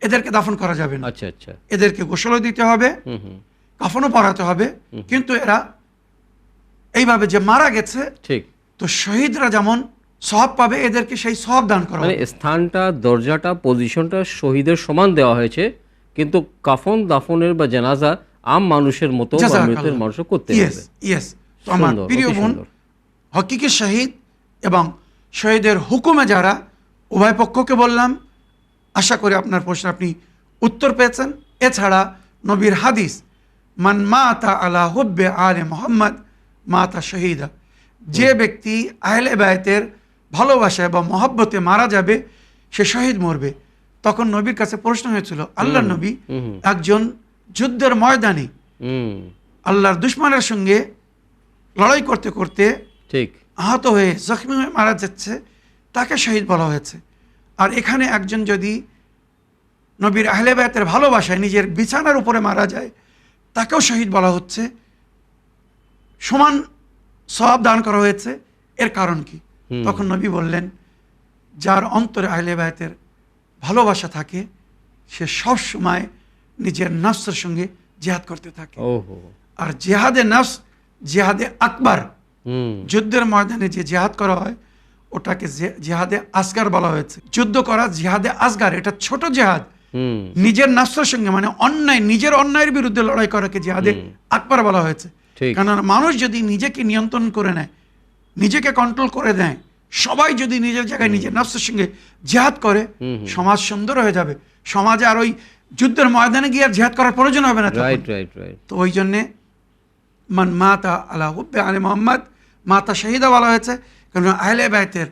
এদেরকে দাফন করা যাবে না। আচ্ছা আচ্ছা। এদেরকে গোসলও দিতে হবে, হুম হুম কাফনও পরাতে হবে, কিন্তু এরা এইভাবে যে মারা গেছে, ঠিক। তো শহীদরা যেমন সওয়াব পাবে, এদেরকে সেই সওয়াব দান করা মানে হবে। স্থানটা, দরজাটা, পজিশনটা শহীদের সমান দেওয়া হয়েছে, কিন্তু কাফন দাফনের বা জানাজা আম মানুষের মতো বা মৃতের মানুষও করতে হবে। ইয়েস। তো আমার সুন্দর, প্রিয় অতি বোন, সুন্দর। হকিকি শহীদ এবং শহীদের হুকুমে যারা, উভয় পক্ষকে বললাম। আশা করি আপনার প্রশ্ন আপনি উত্তর পেয়েছেন। এছাড়া নবীর হাদিস, মান মাতা আলা হুব্বে আলে মোহাম্মদ মাতা শহীদা, যে ব্যক্তি আহলে বায়তের ভালোবাসায় বা মহব্বতে মারা যাবে সে শহীদ মরবে। তখন নবীর কাছে প্রশ্ন হয়েছিল, আল্লাহর নবী, একজন যুদ্ধের ময়দানে আল্লাহর দুশমনের সঙ্গে লড়াই করতে করতে ঠিক আহত হয়ে জখমি হয়ে মারা যাচ্ছে, তাকে শহীদ বলা হয়েছে। আর এখানে একজন যদি নবীর আহলে বায়তের ভালোবাসায় নিজের বিছানার উপরে মারা যায়, তাকেও শহীদ বলা হচ্ছে। সমান সওয়াব দান করা হয়েছে। এর কারণ কি? তখন নবী বললেন, যার অন্তরে আহলে বায়তের ভালোবাসা থাকে সে সব সময় নিজের নফসের সঙ্গে জিহাদ করতে থাকে। আর জিহাদে নফস, জিহাদে আকবার, যুদ্ধের ময়দানে যে জিহাদ করা হয় ওটাকে জিহাদে আসগার বলা হয়েছে। যুদ্ধ করা জিহাদে আসগার, এটা ছোট জিহাদ। নিজের নফসের সঙ্গে, মানে অন্যায়, নিজের অন্যায়ের বিরুদ্ধে লড়াই করাকে জিহাদে আকবার বলা হয়েছে। কেননা মানুষ যদি নিজেকে নিয়ন্ত্রণ করে নেয়, নিজেকে কন্ট্রোল করে দেয়, সবাই যদি নিজের জায়গায় নিজের নফসের সঙ্গে জিহাদ করে, সমাজ সুন্দর হয়ে যাবে। সমাজে আর ওই যুদ্ধের ময়দানে গিয়ে আর জিহাদ করার প্রয়োজন হবে না। তো ওই জন্যে মান মাতা আলা হুব্বে আলে মোহাম্মদ মাতা শহীদা বলা হয়েছে। কারণ আহলে বায়তের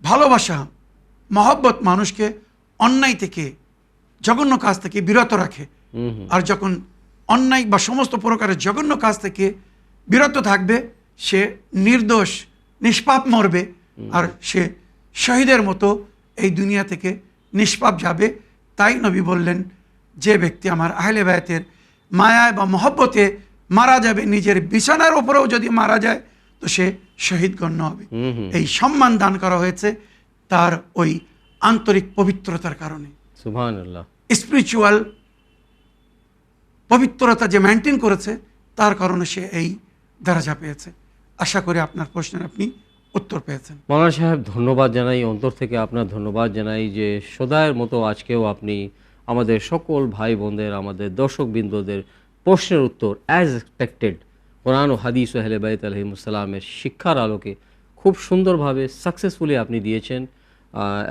ভালোবাসা, মহব্বত মানুষকে অন্যায় থেকে, জঘন্য কাজ থেকে বিরত রাখে। আর যখন অন্যায় বা সমস্ত প্রকারের জঘন্য কাজ থেকে বিরত থাকবে, সে নির্দোষ নিষ্পাপ মরবে, আর সে শহীদের মতো এই দুনিয়া থেকে নিষ্পাপ যাবে। তাই নবী বললেন, যে ব্যক্তি আমার আহলে বায়তের মায়ায় বা মহব্বতে মারা যাবে, নিজের বিছানার উপরেও যদি মারা যায়, তো সে শহীদ গণ্য হবে। এই সম্মান দান করা হয়েছে তার ওই আন্তরিক পবিত্রতার কারণে। সুবহানাল্লাহ। স্পিরিচুয়াল পবিত্রতা যে মেনটেন করেছে, তার কারণে সে এই দরজা পেয়েছে। আশা করি আপনার প্রশ্নের আপনি উত্তর পেয়েছেন। মাওলানা সাহেব, ধন্যবাদ জানাই, অন্তর থেকে আপনার ধন্যবাদ জানাই যে সদায়ের মতো আজকেও আপনি আমাদের সকল ভাই বোনদের, আমাদের দর্শকবৃন্দদের প্রশ্নের উত্তর অ্যাজ এক্সপেক্টেড কোরআন ও হাদিস ও আহলে বাইত আলাইহিমুসসালামের শিক্ষার আলোকে খুব সুন্দরভাবে সাকসেসফুলি আপনি দিয়েছেন।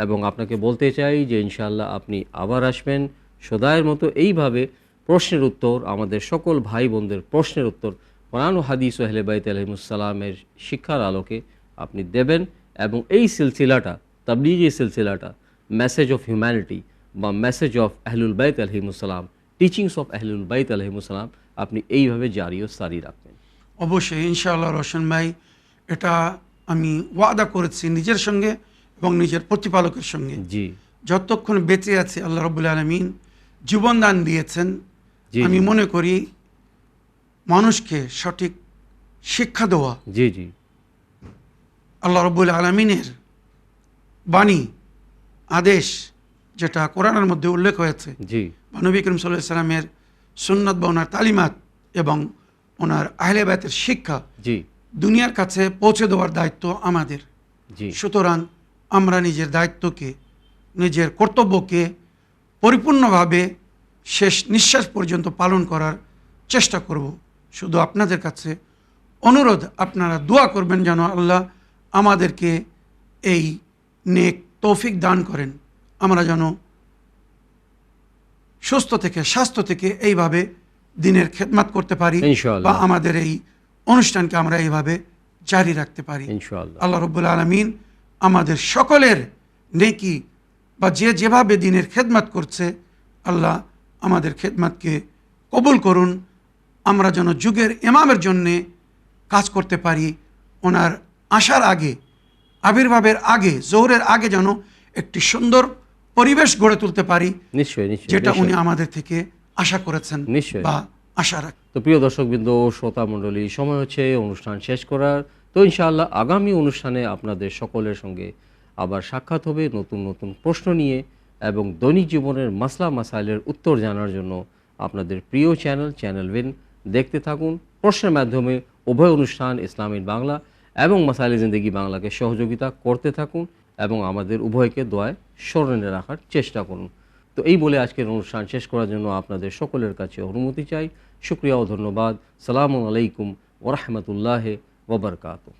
এবং আপনাকে বলতে চাই যে ইনশাআল্লাহ আপনি আবার আসবেন সদায়ের মতো এইভাবে প্রশ্নের উত্তর, আমাদের সকল ভাই বোনদের প্রশ্নের উত্তর কোরআন ও হাদিস ও আহলে বাইত আলাইহিমুসসালামের শিক্ষার আলোকে আপনি দেবেন। এবং এই সিলসিলাটা, তাবলীগী সিলসিলাটা, মেসেজ অফ হিউম্যানিটি বা মেসেজ অফ আহলুল বাইত আলাইহিমুসসালাম, টিচিংস অফ আহলুল বাইত আলাইহিমুসসালাম, আপনি এইভাবে জারি ও সারি রাখবেন। অবশ্যই ইনশাআল্লাহ রোশন ভাই, এটা আমি ওয়াদা করেছি নিজের সঙ্গে এবং নিজের প্রতিপালকের সঙ্গে। জি, যতক্ষণ বেঁচে আছে আল্লাহ রাব্বুল আলামিন জীবন দান দিয়েছেন। আমি মনে করি মানুষকে সঠিক শিক্ষা দেওয়া, জি জি, আল্লাহ রাব্বুল আলামিনের বাণী, আদেশ, যেটা কোরআনের মধ্যে উল্লেখ হয়েছে, জি, বা নবী করিম সাল্লাল্লাহু আলাইহি সাল্লামের সুন্নাত বা ওনার তালিমাত এবং ওনার আহলে বায়তের শিক্ষা জি, দুনিয়ার কাছে পৌঁছে দেওয়ার দায়িত্ব আমাদের। জি, সুতরাং আমরা নিজের দায়িত্বকে, নিজের কর্তব্যকে পরিপূর্ণভাবে শেষ নিঃশ্বাস পর্যন্ত পালন করার চেষ্টা করব। শুধু আপনাদের কাছে অনুরোধ, আপনারা দোয়া করবেন যেন আল্লাহ আমাদেরকে এই নেক তৌফিক দান করেন, আমরা যেন সুস্থ থেকে, স্বাস্থ্য থেকে এইভাবে দিনের খেদমত করতে পারি, ইনশাআল্লাহ। বা আমাদের এই অনুষ্ঠানকে আমরা এইভাবে জারি রাখতে পারি। ইনশাআল্লাহ। আল্লাহ রাব্বুল আলামিন আমাদের সকলের নেকি, বা যে যেভাবে দিনের খেদমত করছে, আল্লাহ আমাদের খেদমতকে কবুল করুন। আমরা যেন যুগের ইমামের জন্যে কাজ করতে পারি। ওনার আসার আগে, আবির্ভাবের আগে, জোহরের আগে যেন একটি সুন্দর পরিবেশ গড়ে তুলতে পারি, নিশ্চয়ই নিশ্চয়ই, যেটা উনি নিশ্চয়ই। আমাদের থেকে আশা করেছেন নিশ্চয়ই। বা আশা রাখেন। তো প্রিয় দর্শকবৃন্দ, শ্রোতা মণ্ডলী, সময় হচ্ছে অনুষ্ঠান শেষ করার। তো ইনশাআল্লাহ আগামী অনুষ্ঠানে আপনাদের সকলের সঙ্গে আবার সাক্ষাৎ হবে নতুন নতুন প্রশ্ন নিয়ে, এবং দৈনিক জীবনের মাসলা মাসাইলের উত্তর জানার জন্য আপনাদের প্রিয় চ্যানেল উইন দেখতে থাকুন। প্রশ্নের মাধ্যমে উভয় অনুষ্ঠান ইসলামিক বাংলা এবং মাসাইলে জিন্দেগি বাংলাকে সহযোগিতা করতে থাকুন, এবং আমাদের উভয়কে দোয়ায় স্মরণে রাখার চেষ্টা করুন। তো এই বলে আজকের অনুষ্ঠান শেষ করার জন্য আপনাদের সকলের কাছে অনুমতি চাই। শুকরিয়া ও ধন্যবাদ। সালামু আলাইকুম ওয়া রাহমাতুল্লাহি ওয়া বারাকাতুহু।